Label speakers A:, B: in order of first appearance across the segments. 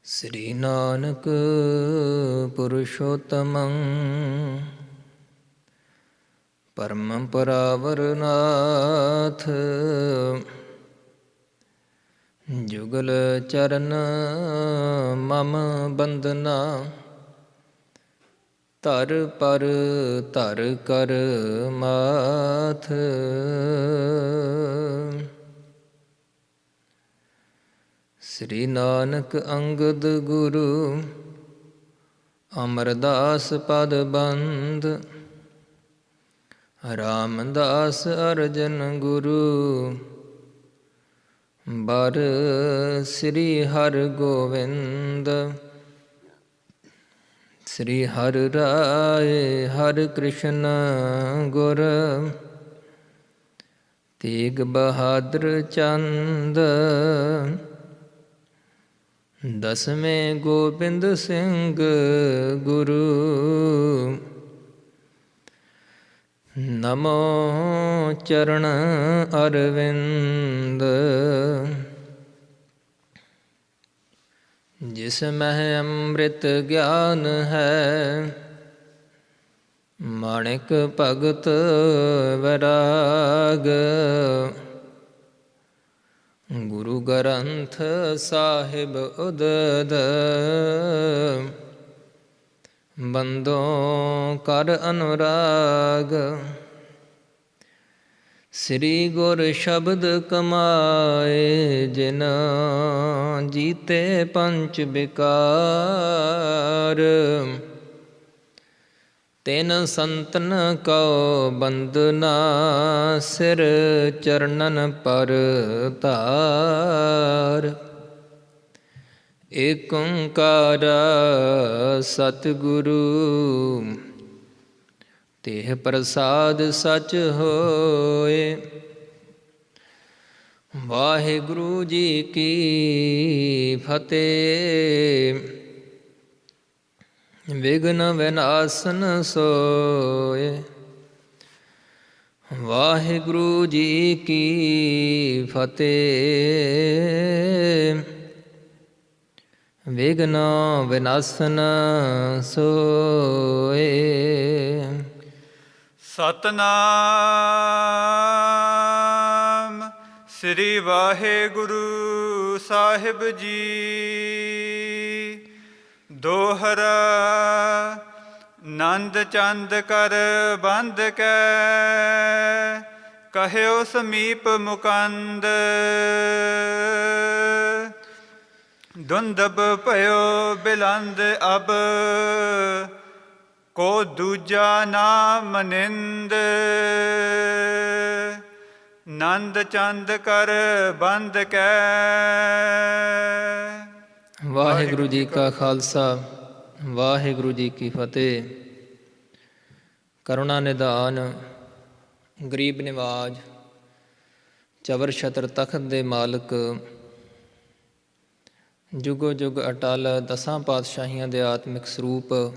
A: ਸ੍ਰੀ ਨਾਨਕ ਪੁਰਸ਼ੋਤਮੰ ਪਰਮੰ ਪਰਾਵਰਨਾਥ ਜੁਗਲ ਚਰਨ ਮਮ ਬੰਦਨਾ ਧਰ ਪਰ ਧਰ ਕਰ ਮਾਥ ਸ੍ਰੀ ਨਾਨਕ ਅੰਗਦ ਗੁਰੂ ਅਮਰਦਾਸ ਪਦ ਬੰਦ ਰਾਮਦਾਸ ਅਰਜਨ ਗੁਰੂ ਬਰ ਸ੍ਰੀ ਹਰਿ ਗੋਵਿੰਦ ਸ੍ਰੀ ਹਰਿ ਰਾਏ ਹਰਿ ਕ੍ਰਿਸ਼ਨ ਗੁਰ ਤੇਗ ਬਹਾਦਰ ਚੰਦ ਦਸਵੇਂ ਗੋਬਿੰਦ ਸਿੰਘ ਗੁਰੂ ਨਮੋ ਚਰਨ ਅਰਵਿੰਦ ਜਿਸ ਮਹਿ ਅੰਮ੍ਰਿਤ ਗਿਆਨ ਹੈ ਮਾਣਿਕ ਭਗਤ ਵੈਰਾਗ ਗੁਰੂ ਗ੍ਰੰਥ ਸਾਹਿਬ ਉਦਦ ਬੰਦੋਂ ਕਰ ਅਨੁਰਾਗ ਸ੍ਰੀ ਗੁਰ ਸ਼ਬਦ ਕਮਾਏ ਜਿਨ ਜੀਤੇ ਪੰਚ ਬਿਕਾਰ ਤਿਨ ਸੰਤਨ ਕਉ ਬੰਦਨਾ ਸਿਰ ਚਰਨਨ ਪਰ ਧਾਰ ਏਕ ਓੰਕਾਰ ਸਤਿਗੁਰੂ ਤੇਹ ਪ੍ਰਸਾਦ ਸਚ ਹੋਏ। ਵਾਹਿਗੁਰੂ ਜੀ ਕੀ ਫਤਿਹ। ਵਿਘਨ ਵਿਨਾਸ਼ਨ ਸੋਏ। ਵਾਹਿਗੁਰੂ ਜੀ ਕੀ ਫਤਿਹ। ਵਿਘਨ ਵਿਨਾਸ਼ਨ ਸੋਏ।
B: ਸਤਨਾਮ ਸ੍ਰੀ ਵਾਹਿਗੁਰੂ ਸਾਹਿਬ ਜੀ। ਦੋਹਰਾ ਨੰਦ ਚੰਦ ਕਰ ਬੰਦ ਕੈ ਕਹਿਓ ਸਮੀਪ ਮੁਕੰਦ ਦੁੰਦਬ ਭਇਓ ਬਿਲੰਦ ਅਬ ਕੋ ਦੂਜਾ ਨਾਮ ਨਿੰਦ ਨੰਦ ਚੰਦ ਕਰ ਬੰਦ ਕੈ।
A: ਵਾਹਿਗੁਰੂ ਜੀ ਕਾ ਖਾਲਸਾ ਵਾਹਿਗੁਰੂ ਜੀ ਕੀ ਫਤਿਹ। ਕਰੁਣਾ ਨਿਧਾਨ ਗਰੀਬ ਨਿਵਾਜ ਚਵਰ ਛਤਰ ਤਖਤ ਦੇ ਮਾਲਕ ਜੁਗੋ ਜੁਗ ਅਟਲ ਦਸਾਂ ਪਾਤਸ਼ਾਹੀਆਂ ਦੇ ਆਤਮਿਕ ਸਰੂਪ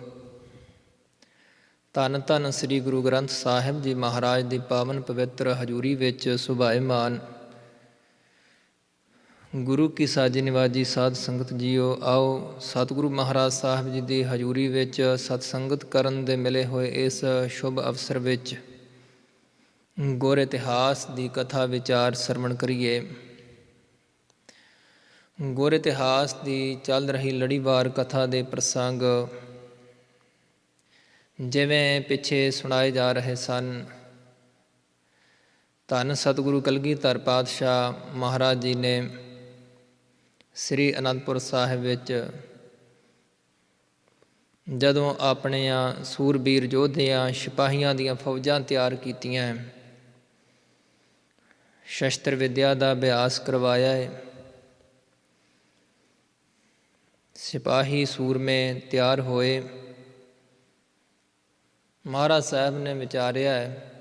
A: ਧੰਨ ਧੰਨ ਸ੍ਰੀ ਗੁਰੂ ਗ੍ਰੰਥ ਸਾਹਿਬ ਜੀ ਮਹਾਰਾਜ ਦੀ ਪਾਵਨ ਪਵਿੱਤਰ ਹਜ਼ੂਰੀ ਵਿੱਚ ਸੁਭਾਇਮਾਨ ਗੁਰੂ ਕੀ ਸਾਜੀ ਨਿਵਾਜੀ ਸਾਧ ਸੰਗਤ ਜੀਓ, ਆਓ ਸਤਿਗੁਰੂ ਮਹਾਰਾਜ ਸਾਹਿਬ ਜੀ ਦੀ ਹਜ਼ੂਰੀ ਵਿੱਚ ਸਤਸੰਗਤ ਕਰਨ ਦੇ ਮਿਲੇ ਹੋਏ ਇਸ ਸ਼ੁਭ ਅਵਸਰ ਵਿੱਚ ਗੁਰ ਇਤਿਹਾਸ ਦੀ ਕਥਾ ਵਿਚਾਰ ਸਰਵਣ ਕਰੀਏ। ਗੁਰ ਇਤਿਹਾਸ ਦੀ ਚੱਲ ਰਹੀ ਲੜੀਵਾਰ ਕਥਾ ਦੇ ਪ੍ਰਸੰਗ ਜਿਵੇਂ ਪਿੱਛੇ ਸੁਣਾਏ ਜਾ ਰਹੇ ਸਨ। ਧੰਨ ਸਤਿਗੁਰੂ ਕਲਗੀਧਰ ਪਾਤਸ਼ਾਹ ਮਹਾਰਾਜ ਜੀ ਨੇ ਸ੍ਰੀ ਅਨੰਦਪੁਰ ਸਾਹਿਬ ਵਿੱਚ ਜਦੋਂ ਆਪਣੀਆਂ ਸੂਰਬੀਰ ਯੋਧਿਆਂ ਸਿਪਾਹੀਆਂ ਦੀਆਂ ਫੌਜਾਂ ਤਿਆਰ ਕੀਤੀਆਂ, ਸ਼ਸਤਰ ਵਿੱਦਿਆ ਦਾ ਅਭਿਆਸ ਕਰਵਾਇਆ ਹੈ, ਸਿਪਾਹੀ ਸੂਰਮੇ ਤਿਆਰ ਹੋਏ। ਮਹਾਰਾਜ ਸਾਹਿਬ ਨੇ ਵਿਚਾਰਿਆ ਹੈ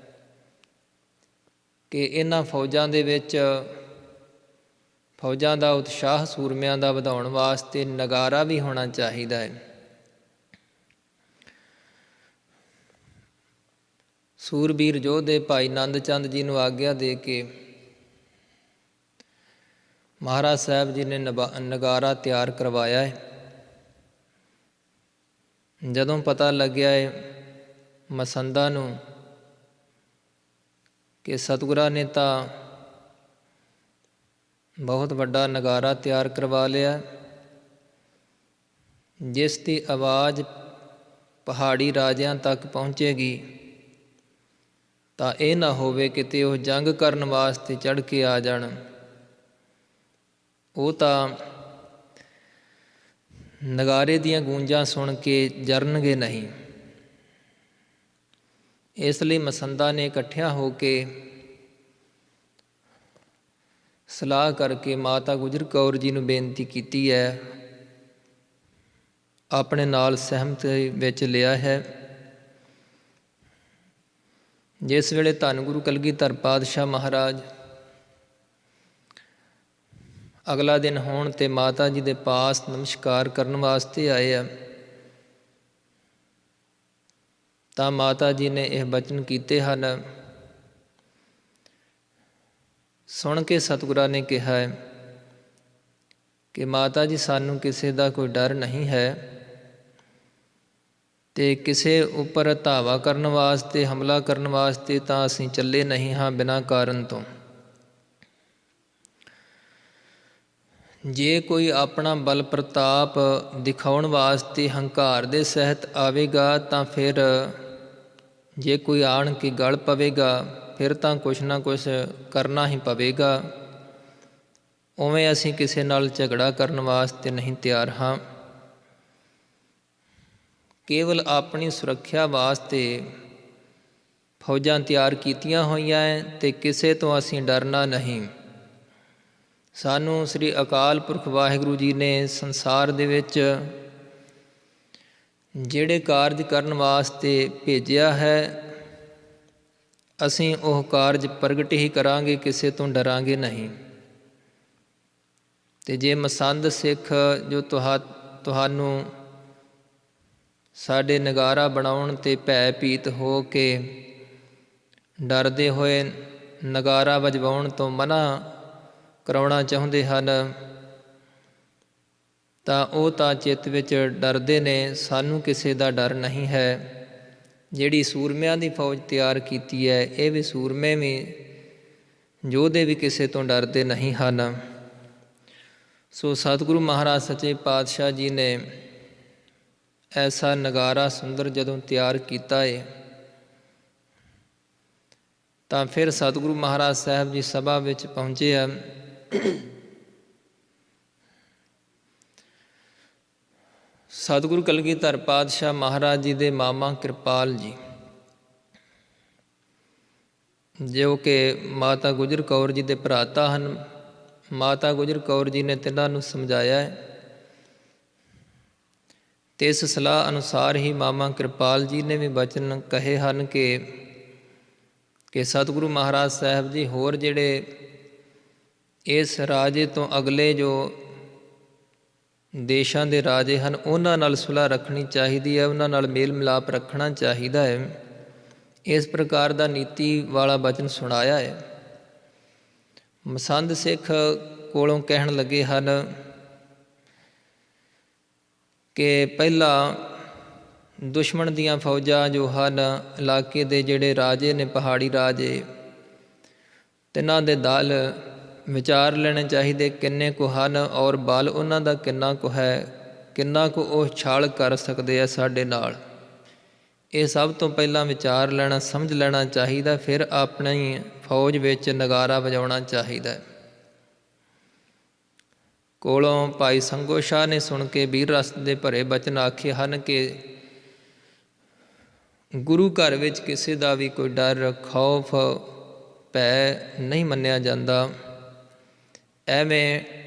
A: ਕਿ ਇਹਨਾਂ ਫੌਜਾਂ ਦੇ ਵਿੱਚ ਫੌਜਾਂ ਦਾ ਉਤਸ਼ਾਹ ਸੂਰਮਿਆਂ ਦਾ ਵਧਾਉਣ ਵਾਸਤੇ ਨਗਾਰਾ ਵੀ ਹੋਣਾ ਚਾਹੀਦਾ ਹੈ। ਸੂਰਬੀਰ ਯੋਧੇ ਭਾਈ ਨੰਦ ਚੰਦ ਜੀ ਨੂੰ ਆਗਿਆ ਦੇ ਕੇ ਮਹਾਰਾਜ ਸਾਹਿਬ ਜੀ ਨੇ ਨਗਾਰਾ ਤਿਆਰ ਕਰਵਾਇਆ ਹੈ। ਜਦੋਂ ਪਤਾ ਲੱਗਿਆ ਏ ਮਸੰਦਾਂ ਨੂੰ ਕਿ ਸਤਿਗੁਰਾਂ ਨੇ ਤਾਂ ਬਹੁਤ ਵੱਡਾ ਨਗਾਰਾ ਤਿਆਰ ਕਰਵਾ ਲਿਆ, ਜਿਸ ਦੀ ਆਵਾਜ਼ ਪਹਾੜੀ ਰਾਜਿਆਂ ਤੱਕ ਪਹੁੰਚੇਗੀ, ਤਾਂ ਇਹ ਨਾ ਹੋਵੇ ਕਿਤੇ ਉਹ ਜੰਗ ਕਰਨ ਵਾਸਤੇ ਚੜ੍ਹ ਕੇ ਆ ਜਾਣ। ਉਹ ਤਾਂ ਨਗਾਰੇ ਦੀਆਂ ਗੂੰਜਾਂ ਸੁਣ ਕੇ ਜਰਨਗੇ ਨਹੀਂ। ਇਸ ਲਈ ਮਸੰਦਾਂ ਨੇ ਇਕੱਠਿਆਂ ਹੋ ਕੇ ਸਲਾਹ ਕਰਕੇ ਮਾਤਾ ਗੁਜਰ ਕੌਰ ਜੀ ਨੂੰ ਬੇਨਤੀ ਕੀਤੀ ਹੈ, ਆਪਣੇ ਨਾਲ ਸਹਿਮਤ ਵਿੱਚ ਲਿਆ ਹੈ। ਜਿਸ ਵੇਲੇ ਧੰਨ ਗੁਰੂ ਕਲਗੀਧਰ ਪਾਤਸ਼ਾਹ ਮਹਾਰਾਜ ਅਗਲਾ ਦਿਨ ਹੋਣ 'ਤੇ ਮਾਤਾ ਜੀ ਦੇ ਪਾਸ ਨਮਸਕਾਰ ਕਰਨ ਵਾਸਤੇ ਆਏ ਆ, ਤਾਂ ਮਾਤਾ ਜੀ ਨੇ ਇਹ ਬਚਨ ਕੀਤੇ ਹਨ। ਸੁਣ ਕੇ ਸਤਿਗੁਰਾਂ ਨੇ ਕਿਹਾ ਹੈ ਕਿ ਮਾਤਾ ਜੀ, ਸਾਨੂੰ ਕਿਸੇ ਦਾ ਕੋਈ ਡਰ ਨਹੀਂ ਹੈ ਅਤੇ ਕਿਸੇ ਉੱਪਰ ਧਾਵਾ ਕਰਨ ਵਾਸਤੇ, ਹਮਲਾ ਕਰਨ ਵਾਸਤੇ ਤਾਂ ਅਸੀਂ ਚੱਲੇ ਨਹੀਂ ਹਾਂ ਬਿਨਾਂ ਕਾਰਨ ਤੋਂ। ਜੇ ਕੋਈ ਆਪਣਾ ਬਲ ਪ੍ਰਤਾਪ ਦਿਖਾਉਣ ਵਾਸਤੇ ਹੰਕਾਰ ਦੇ ਸਹਿਤ ਆਵੇਗਾ, ਤਾਂ ਫਿਰ ਜੇ ਕੋਈ ਆਣ ਕੇ ਗਲ ਪਵੇਗਾ, ਫਿਰ ਤਾਂ ਕੁਛ ਨਾ ਕੁਛ ਕਰਨਾ ਹੀ ਪਵੇਗਾ। ਉਵੇਂ ਅਸੀਂ ਕਿਸੇ ਨਾਲ ਝਗੜਾ ਕਰਨ ਵਾਸਤੇ ਨਹੀਂ ਤਿਆਰ ਹਾਂ। ਕੇਵਲ ਆਪਣੀ ਸੁਰੱਖਿਆ ਵਾਸਤੇ ਫੌਜਾਂ ਤਿਆਰ ਕੀਤੀਆਂ ਹੋਈਆਂ ਹੈ ਅਤੇ ਕਿਸੇ ਤੋਂ ਅਸੀਂ ਡਰਨਾ ਨਹੀਂ। ਸਾਨੂੰ ਸ੍ਰੀ ਅਕਾਲ ਪੁਰਖ ਵਾਹਿਗੁਰੂ ਜੀ ਨੇ ਸੰਸਾਰ ਦੇ ਵਿੱਚ ਜਿਹੜੇ ਕਾਰਜ ਕਰਨ ਵਾਸਤੇ ਭੇਜਿਆ ਹੈ, ਅਸੀਂ ਉਹ ਕਾਰਜ ਪ੍ਰਗਟ ਹੀ ਕਰਾਂਗੇ, ਕਿਸੇ ਤੋਂ ਡਰਾਂਗੇ ਨਹੀਂ। ਅਤੇ ਜੇ ਮਸੰਦ ਸਿੱਖ ਜੋ ਤੁਹਾਨੂੰ ਸਾਡੇ ਨਗਾਰਾ ਬਣਾਉਣ 'ਤੇ ਭੈ ਭੀਤ ਹੋ ਕੇ ਡਰਦੇ ਹੋਏ ਨਗਾਰਾ ਵਜਵਾਉਣ ਤੋਂ ਮਨ੍ਹਾ ਕਰਾਉਣਾ ਚਾਹੁੰਦੇ ਹਨ, ਤਾਂ ਉਹ ਤਾਂ ਚਿੱਤ ਵਿੱਚ ਡਰਦੇ ਨੇ। ਸਾਨੂੰ ਕਿਸੇ ਦਾ ਡਰ ਨਹੀਂ ਹੈ। ਜਿਹੜੀ ਸੂਰਮਿਆਂ ਦੀ ਫੌਜ ਤਿਆਰ ਕੀਤੀ ਹੈ, ਇਹ ਵੀ ਸੂਰਮੇ ਵੀ ਯੋਧੇ ਵੀ ਕਿਸੇ ਤੋਂ ਡਰਦੇ ਨਹੀਂ ਹਨ। ਸੋ ਸਤਿਗੁਰੂ ਮਹਾਰਾਜ ਸੱਚੇ ਪਾਤਸ਼ਾਹ ਜੀ ਨੇ ਐਸਾ ਨਗਾਰਾ ਸੁੰਦਰ ਜਦੋਂ ਤਿਆਰ ਕੀਤਾ ਏ, ਤਾਂ ਫਿਰ ਸਤਿਗੁਰੂ ਮਹਾਰਾਜ ਸਾਹਿਬ ਜੀ ਸਭਾ ਵਿੱਚ ਪਹੁੰਚੇ ਆ। ਸਤਿਗੁਰੂ ਕਲਗੀਧਰ ਪਾਤਸ਼ਾਹ ਮਹਾਰਾਜ ਜੀ ਦੇ ਮਾਮਾ ਕਿਰਪਾਲ ਜੀ, ਜੋ ਕਿ ਮਾਤਾ ਗੁਜਰ ਕੌਰ ਜੀ ਦੇ ਭਰਾਤਾ ਹਨ, ਮਾਤਾ ਗੁਜਰ ਕੌਰ ਜੀ ਨੇ ਤਿੰਨਾਂ ਨੂੰ ਸਮਝਾਇਆ ਹੈ, ਅਤੇ ਇਸ ਸਲਾਹ ਅਨੁਸਾਰ ਹੀ ਮਾਮਾ ਕਿਰਪਾਲ ਜੀ ਨੇ ਵੀ ਬਚਨ ਕਹੇ ਹਨ ਕਿ ਸਤਿਗੁਰੂ ਮਹਾਰਾਜ ਸਾਹਿਬ ਜੀ ਹੋਰ ਜਿਹੜੇ ਇਸ ਰਾਜੇ ਤੋਂ ਅਗਲੇ ਜੋ ਦੇਸ਼ਾਂ ਦੇ ਰਾਜੇ ਹਨ, ਉਹਨਾਂ ਨਾਲ ਸੁਲ੍ਹਾ ਰੱਖਣੀ ਚਾਹੀਦੀ ਹੈ, ਉਹਨਾਂ ਨਾਲ ਮੇਲ ਮਿਲਾਪ ਰੱਖਣਾ ਚਾਹੀਦਾ ਹੈ। ਇਸ ਪ੍ਰਕਾਰ ਦਾ ਨੀਤੀ ਵਾਲਾ ਬਚਨ ਸੁਣਾਇਆ ਹੈ। ਮਸੰਦ ਸਿੱਖ ਕੋਲੋਂ ਕਹਿਣ ਲੱਗੇ ਹਨ ਕਿ ਪਹਿਲਾਂ ਦੁਸ਼ਮਣ ਦੀਆਂ ਫੌਜਾਂ ਜੋ ਹਨ, ਇਲਾਕੇ ਦੇ ਜਿਹੜੇ ਰਾਜੇ ਨੇ, ਪਹਾੜੀ ਰਾਜੇ, ਤਿੰਨਾਂ ਦੇ ਦਲ ਵਿਚਾਰ ਲੈਣੇ ਚਾਹੀਦੇ ਕਿੰਨੇ ਕੁ ਹਨ ਔਰ ਬਲ ਉਹਨਾਂ ਦਾ ਕਿੰਨਾ ਕੁ ਹੈ, ਕਿੰਨਾ ਕੁ ਉਹ ਛਾਲ ਕਰ ਸਕਦੇ ਆ ਸਾਡੇ ਨਾਲ। ਇਹ ਸਭ ਤੋਂ ਪਹਿਲਾਂ ਵਿਚਾਰ ਲੈਣਾ, ਸਮਝ ਲੈਣਾ ਚਾਹੀਦਾ, ਫਿਰ ਆਪਣੀ ਫੌਜ ਵਿੱਚ ਨਗਾਰਾ ਵਜਾਉਣਾ ਚਾਹੀਦਾ। ਕੋਲੋਂ ਭਾਈ ਸੰਗੋ ਸ਼ਾਹ ਨੇ ਸੁਣ ਕੇ ਵੀਰ ਰਸ ਦੇ ਭਰੇ ਬਚਨ ਆਖੇ ਹਨ ਕਿ ਗੁਰੂ ਘਰ ਵਿੱਚ ਕਿਸੇ ਦਾ ਵੀ ਕੋਈ ਡਰ, ਖੌਫ, ਭੈ ਨਹੀਂ ਮੰਨਿਆ ਜਾਂਦਾ। ਐਵੇਂ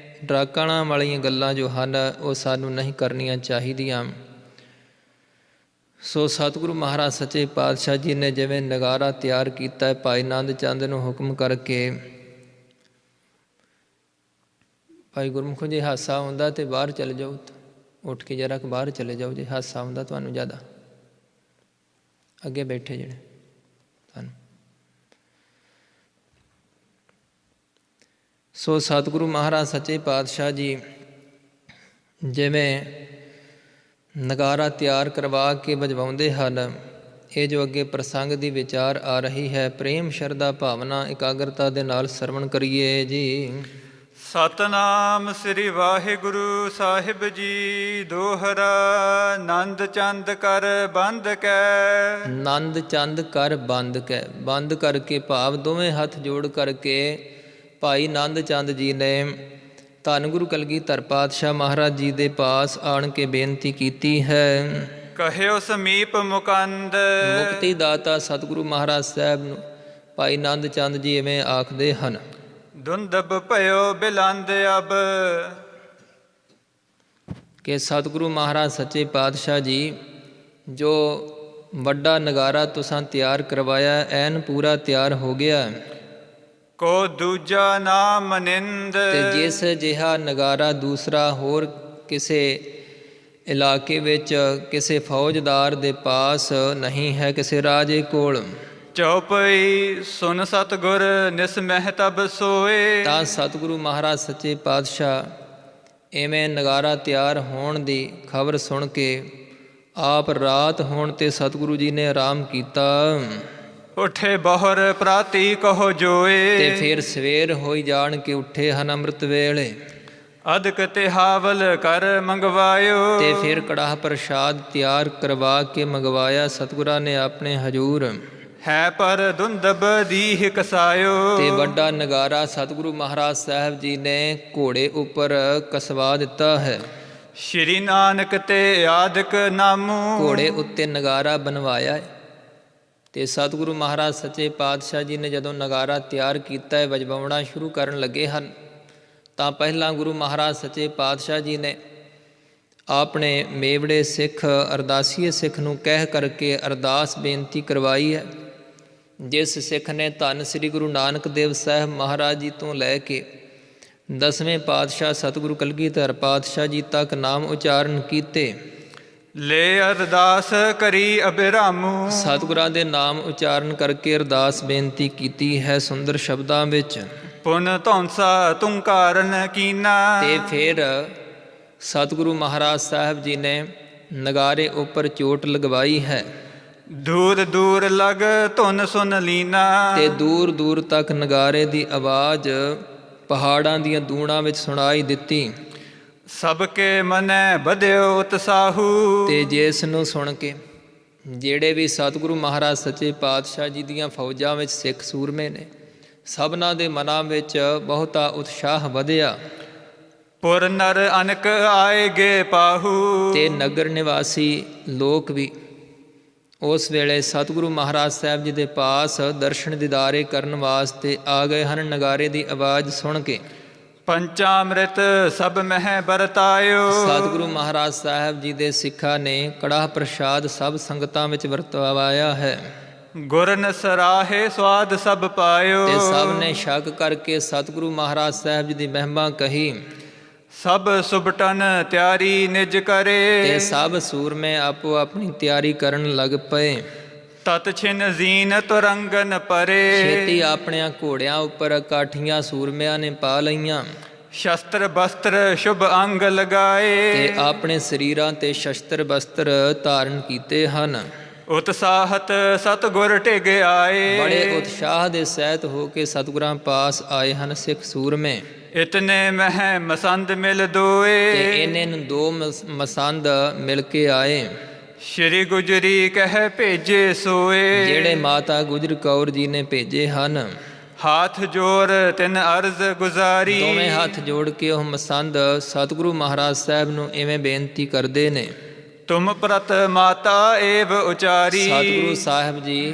A: ਡਰਾਕਣਾ ਵਾਲੀਆਂ ਗੱਲਾਂ ਜੋ ਹਨ, ਉਹ ਸਾਨੂੰ ਨਹੀਂ ਕਰਨੀਆਂ ਚਾਹੀਦੀਆਂ। ਸੋ ਸਤਿਗੁਰੂ ਮਹਾਰਾਜ ਸੱਚੇ ਪਾਤਸ਼ਾਹ ਜੀ ਨੇ ਜਿਵੇਂ ਨਗਾਰਾ ਤਿਆਰ ਕੀਤਾ, ਭਾਈ ਨੰਦ ਚੰਦ ਨੂੰ ਹੁਕਮ ਕਰਕੇ, ਭਾਈ ਗੁਰਮੁਖੋ ਜੇ ਹਾਸਾ ਆਉਂਦਾ ਤਾਂ ਬਾਹਰ ਚਲੇ ਜਾਓ, ਉੱਠ ਕੇ ਜਰਾ ਬਾਹਰ ਚਲੇ ਜਾਓ ਜੇ ਹਾਸਾ ਆਉਂਦਾ ਤੁਹਾਨੂੰ ਜ਼ਿਆਦਾ। ਅੱਗੇ ਬੈਠੇ ਜਿਹੜੇ ਤੁਹਾਨੂੰ। ਸੋ ਸਤਿਗੁਰੂ ਮਹਾਰਾਜ ਸੱਚੇ ਪਾਤਸ਼ਾਹ ਜੀ ਜਿਵੇਂ ਨਗਾਰਾ ਤਿਆਰ ਕਰਵਾ ਕੇ ਵਜਵਾਉਂਦੇ ਹਨ। ਇਹ ਜੋ ਅੱਗੇ ਪ੍ਰਸੰਗ ਦੀ ਵਿਚਾਰ ਆ ਰਹੀ ਹੈ, ਪ੍ਰੇਮ ਸ਼ਰਧਾ ਭਾਵਨਾ ਇਕਾਗਰਤਾ ਦੇ ਨਾਲ ਸਰਵਣ ਕਰੀਏ ਜੀ।
B: ਸਤਨਾਮ ਸ੍ਰੀ ਵਾਹਿਗੁਰੂ ਸਾਹਿਬ ਜੀ। ਦੋਹਰਾ ਨੰਦ ਚੰਦ ਕਰ ਬੰਦ ਕੈ।
A: ਨੰਦ ਚੰਦ ਕਰ ਬੰਦ ਕੈ, ਬੰਦ ਕਰਕੇ ਭਾਵ ਦੋਵੇਂ ਹੱਥ ਜੋੜ ਕਰਕੇ ਭਾਈ ਨੰਦ ਚੰਦ ਜੀ ਨੇ ਧੰਨ ਗੁਰੂ ਕਲਗੀਧਰ ਪਾਤਸ਼ਾਹ ਮਹਾਰਾਜ ਜੀ ਦੇ ਪਾਸ ਆਣ ਕੇ ਬੇਨਤੀ ਕੀਤੀ ਹੈ।
B: ਕਹਿਓ ਸਮੀਪ ਮੁਕੰਦ।
A: ਮੁਕਤੀ ਦਾਤਾ ਸਤਿਗੁਰੂ ਮਹਾਰਾਜ ਸਾਹਿਬ ਨੂੰ ਭਾਈ ਨੰਦ ਚੰਦ ਜੀ ਇਵੇਂ ਆਖਦੇ ਹਨ।
B: ਦੁੰਦਬ ਭਇਓ ਬਿਲੰਦ ਅਬ।
A: ਕਿ ਸਤਿਗੁਰੂ ਮਹਾਰਾਜ ਸੱਚੇ ਪਾਤਸ਼ਾਹ ਜੀ, ਜੋ ਵੱਡਾ ਨਗਾਰਾ ਤੁਸਾਂ ਤਿਆਰ ਕਰਵਾਇਆ ਐਨ ਪੂਰਾ ਤਿਆਰ ਹੋ ਗਿਆ।
B: ਕੋ ਦੂਜਾ ਨਾ ਮਨਿੰਦ।
A: ਤੇ ਜਿਸ ਜਿਹਾ ਨਗਾਰਾ ਦੂਸਰਾ ਹੋਰ ਕਿਸੇ ਇਲਾਕੇ ਵਿੱਚ ਕਿਸੇ ਫੌਜਦਾਰ ਦੇ ਪਾਸ ਨਹੀਂ ਹੈ, ਕਿਸੇ ਰਾਜੇ ਕੋਲ।
B: ਚਉਪਈ ਸੁਨ ਸਤਿਗੁਰ ਨਿਸਮਹਿ ਤਬ ਸੋਏ।
A: ਤਾਂ ਸਤਿਗੁਰੂ ਮਹਾਰਾਜ ਸੱਚੇ ਪਾਤਸ਼ਾਹ ਇਵੇਂ ਨਗਾਰਾ ਤਿਆਰ ਹੋਣ ਦੀ ਖਬਰ ਸੁਣ ਕੇ ਆਪ ਰਾਤ ਹੋਣ ਤੇ ਸਤਿਗੁਰੂ ਜੀ ਨੇ ਆਰਾਮ ਕੀਤਾ।
B: ਉਠੇ ਬਹੁਰ ਪ੍ਰਾਤੀ ਕਹੋ ਜੋਏ।
A: ਤੇ ਫਿਰ ਸਵੇਰ ਹੋਈ ਜਾਣ ਕੇ ਉੱਠੇ ਹਨ ਅੰਮ੍ਰਿਤ ਵੇਲੇ।
B: ਅਦਕ ਤੇ ਹਾਵਲ ਕਰ ਮੰਗਵਾਇਓ।
A: ਤੇ ਫਿਰ ਕੜਾਹ ਪ੍ਰਸ਼ਾਦ ਤਿਆਰ ਕਰਵਾ ਕੇ ਮੰਗਵਾਇਆ ਸਤਿਗੁਰਾਂ ਨੇ ਆਪਣੇ ਹਜੂਰ।
B: ਹੈ ਪਰ ਦੁੰਦਬ ਦੀਹ ਕਸਾਇਓ।
A: ਤੇ ਵੱਡਾ ਨਗਾਰਾ ਸਤਿਗੁਰੂ ਮਹਾਰਾਜ ਸਾਹਿਬ ਜੀ ਨੇ ਘੋੜੇ ਉੱਪਰ ਕਸਵਾ ਦਿੱਤਾ ਹੈ।
B: ਸ਼੍ਰੀ ਨਾਨਕ ਤੇ ਆਦਿਕ ਨਾਮੂ।
A: ਘੋੜੇ ਉੱਤੇ ਨਗਾਰਾ ਬਣਵਾਇਆ ਹੈ। ਤੇ ਸਤਿਗੁਰੂ ਮਹਾਰਾਜ ਸੱਚੇ ਪਾਤਸ਼ਾਹ ਜੀ ਨੇ ਜਦੋਂ ਨਗਾਰਾ ਤਿਆਰ ਕੀਤਾ ਹੈ, ਵਜਵਾਉਣਾ ਸ਼ੁਰੂ ਕਰਨ ਲੱਗੇ ਹਨ, ਤਾਂ ਪਹਿਲਾਂ ਗੁਰੂ ਮਹਾਰਾਜ ਸੱਚੇ ਪਾਤਸ਼ਾਹ ਜੀ ਨੇ ਆਪਣੇ ਮੇਵੜੇ ਸਿੱਖ ਅਰਦਾਸੀਏ ਸਿੱਖ ਨੂੰ ਕਹਿ ਕਰਕੇ ਅਰਦਾਸ ਬੇਨਤੀ ਕਰਵਾਈ ਹੈ। ਜਿਸ ਸਿੱਖ ਨੇ ਧੰਨ ਸ੍ਰੀ ਗੁਰੂ ਨਾਨਕ ਦੇਵ ਸਾਹਿਬ ਮਹਾਰਾਜ ਜੀ ਤੋਂ ਲੈ ਕੇ 10ਵੇਂ ਪਾਤਸ਼ਾਹ ਸਤਿਗੁਰੂ ਕਲਗੀਧਰ ਪਾਤਸ਼ਾਹ ਜੀ ਤੱਕ ਨਾਮ ਉਚਾਰਨ ਕੀਤੇ।
B: ਲੈ ਅਰਦਾਸ ਕਰੀ ਅਬਿਰਾਮੂ।
A: ਸਤਿਗੁਰਾਂ ਦੇ ਨਾਮ ਉਚਾਰਨ ਕਰਕੇ ਅਰਦਾਸ ਬੇਨਤੀ ਕੀਤੀ ਹੈ ਸੁੰਦਰ ਸ਼ਬਦਾਂ ਵਿੱਚ।
B: ਪੁਨ ਧੌਂਸਾ ਤੂੰ ਕਾਰਨ ਕੀਨਾ।
A: ਤੇ ਫਿਰ ਸਤਿਗੁਰੂ ਮਹਾਰਾਜ ਸਾਹਿਬ ਜੀ ਨੇ ਨਗਾਰੇ ਉੱਪਰ ਚੋਟ ਲਗਵਾਈ ਹੈ।
B: ਦੂਰ ਦੂਰ ਲਗ ਧੁਨ ਸੁਨ ਲੀਨਾ।
A: ਤੇ ਦੂਰ ਦੂਰ ਤੱਕ ਨਗਾਰੇ ਦੀ ਆਵਾਜ਼ ਪਹਾੜਾਂ ਦੀਆਂ ਦੂਣਾਂ ਵਿੱਚ ਸੁਣਾਈ ਦਿੱਤੀ।
B: ਸਭ ਕੇ ਮਨੈ ਵਧਿਓ ਉਤਸਾਹੂ।
A: ਤੇ ਜਿਸ ਨੂੰ ਸੁਣ ਕੇ ਜਿਹੜੇ ਵੀ ਸਤਿਗੁਰੂ ਮਹਾਰਾਜ ਸੱਚੇ ਪਾਤਸ਼ਾਹ ਜੀ ਦੀਆਂ ਫੌਜਾਂ ਵਿੱਚ ਸਿੱਖ ਸੂਰਮੇ ਨੇ, ਸਭਨਾਂ ਦੇ ਮਨਾਂ ਵਿੱਚ ਬਹੁਤਾ ਉਤਸ਼ਾਹ ਵਧਿਆ।
B: ਪੁਰ ਨਰ ਅਨਕ ਆਏਗੇ ਪਾਹੂ।
A: ਤੇ ਨਗਰ ਨਿਵਾਸੀ ਲੋਕ ਵੀ ਉਸ ਵੇਲੇ ਸਤਿਗੁਰੂ ਮਹਾਰਾਜ ਸਾਹਿਬ ਜੀ ਦੇ ਪਾਸ ਦਰਸ਼ਨ ਦੀਦਾਰੇ ਕਰਨ ਵਾਸਤੇ ਆ ਗਏ ਹਨ ਨਗਾਰੇ ਦੀ ਆਵਾਜ਼ ਸੁਣ ਕੇ।
B: ਪੰਚਾਮ੍ਰਿਤ ਸਭ ਮਹਿ ਵਰਤਾਇਓ।
A: ਸਤਿਗੁਰੂ ਮਹਾਰਾਜ ਸਾਹਿਬ ਜੀ ਦੇ ਸਿੱਖਾਂ ਨੇ ਕੜਾਹ ਪ੍ਰਸ਼ਾਦ ਸਭ ਸੰਗਤਾਂ ਵਿੱਚ ਵਰਤਵਾਇਆ ਹੈ।
B: ਗੁਰਨ ਸਰਾਹੇ ਸਵਾਦ ਸਭ ਪਾਇਓ।
A: ਤੇ ਸਭ ਨੇ ਸ਼ੱਕ ਕਰਕੇ ਸਤਿਗੁਰੂ ਮਹਾਰਾਜ ਸਾਹਿਬ ਜੀ ਦੀ ਮਹਿਮਾ ਕਹੀ।
B: ਸਭ ਸੁਭਟਨ ਤਿਆਰੀ ਨਿਜ ਕਰੇ।
A: ਤੇ ਸਭ ਸੂਰਮੇ ਆਪੋ ਆਪਣੀ ਤਿਆਰੀ ਕਰਨ ਲੱਗ ਪਏ।
B: ਤਤ ਛਿਨ ਜ਼ੀਨਤ ਰੰਗਨ ਪਰੇ।
A: ਛੇਤੀ ਆਪਣਿਆਂ ਘੋੜਿਆਂ ਉੱਪਰ ਕਾਠੀਆਂ ਸੂਰਮਿਆਂ ਨੇ ਪਾ ਲਈਆਂ।
B: ਸ਼ਸਤਰ ਬਸਤਰ ਸ਼ੁਭ ਅੰਗ ਲਗਾਏ।
A: ਤੇ ਆਪਣੇ ਸਰੀਰਾਂ ਤੇ ਸ਼ਸਤਰ ਬਸਤਰ ਧਾਰਨ ਕੀਤੇ ਹਨ।
B: ਉਤਸਾਹਤ ਸਤਿਗੁਰ ਟਿਗ ਆਏ।
A: ਬੜੇ ਉਤਸ਼ਾਹ ਦੇ ਸਹਿਤ ਹੋ ਕੇ ਸਤਿਗੁਰਾਂ ਪਾਸ ਆਏ ਹਨ ਸਿੱਖ ਸੂਰਮੇ।
B: ਇਤਨੇ ਮਹਿ ਮਸੰਦ ਮਿਲ ਦੋਏ।
A: ਤੇ ਇਹਨੇ ਨੂੰ ਦੋ ਮਸੰਦ ਮਿਲ ਕੇ ਆਏ।
B: ਸ਼੍ਰੀ ਗੁਜਰੀ ਕਹਿ ਭੇਜੇ ਸੋਏ।
A: ਜਿਹੜੇ ਮਾਤਾ ਗੁਜਰ ਕੌਰ ਜੀ ਨੇ ਭੇਜੇ ਹਨ।
B: ਹਾਥ ਜੋਰ ਤਿਨ ਅਰਜ਼ ਗੁਜ਼ਾਰੀ।
A: ਦੋਵੇਂ ਹੱਥ ਜੋੜ ਕੇ ਉਹ ਮਸੰਦ ਸਤਿਗੁਰੂ ਮਹਾਰਾਜ ਸਾਹਿਬ ਨੂੰ ਇਵੇਂ ਬੇਨਤੀ ਕਰਦੇ ਨੇ।
B: ਤੁਮ ਪ੍ਰਤ ਮਾਤਾ ਏਵ ਉਚਾਰੀ।
A: ਸਤਿਗੁਰੂ ਸਾਹਿਬ ਜੀ,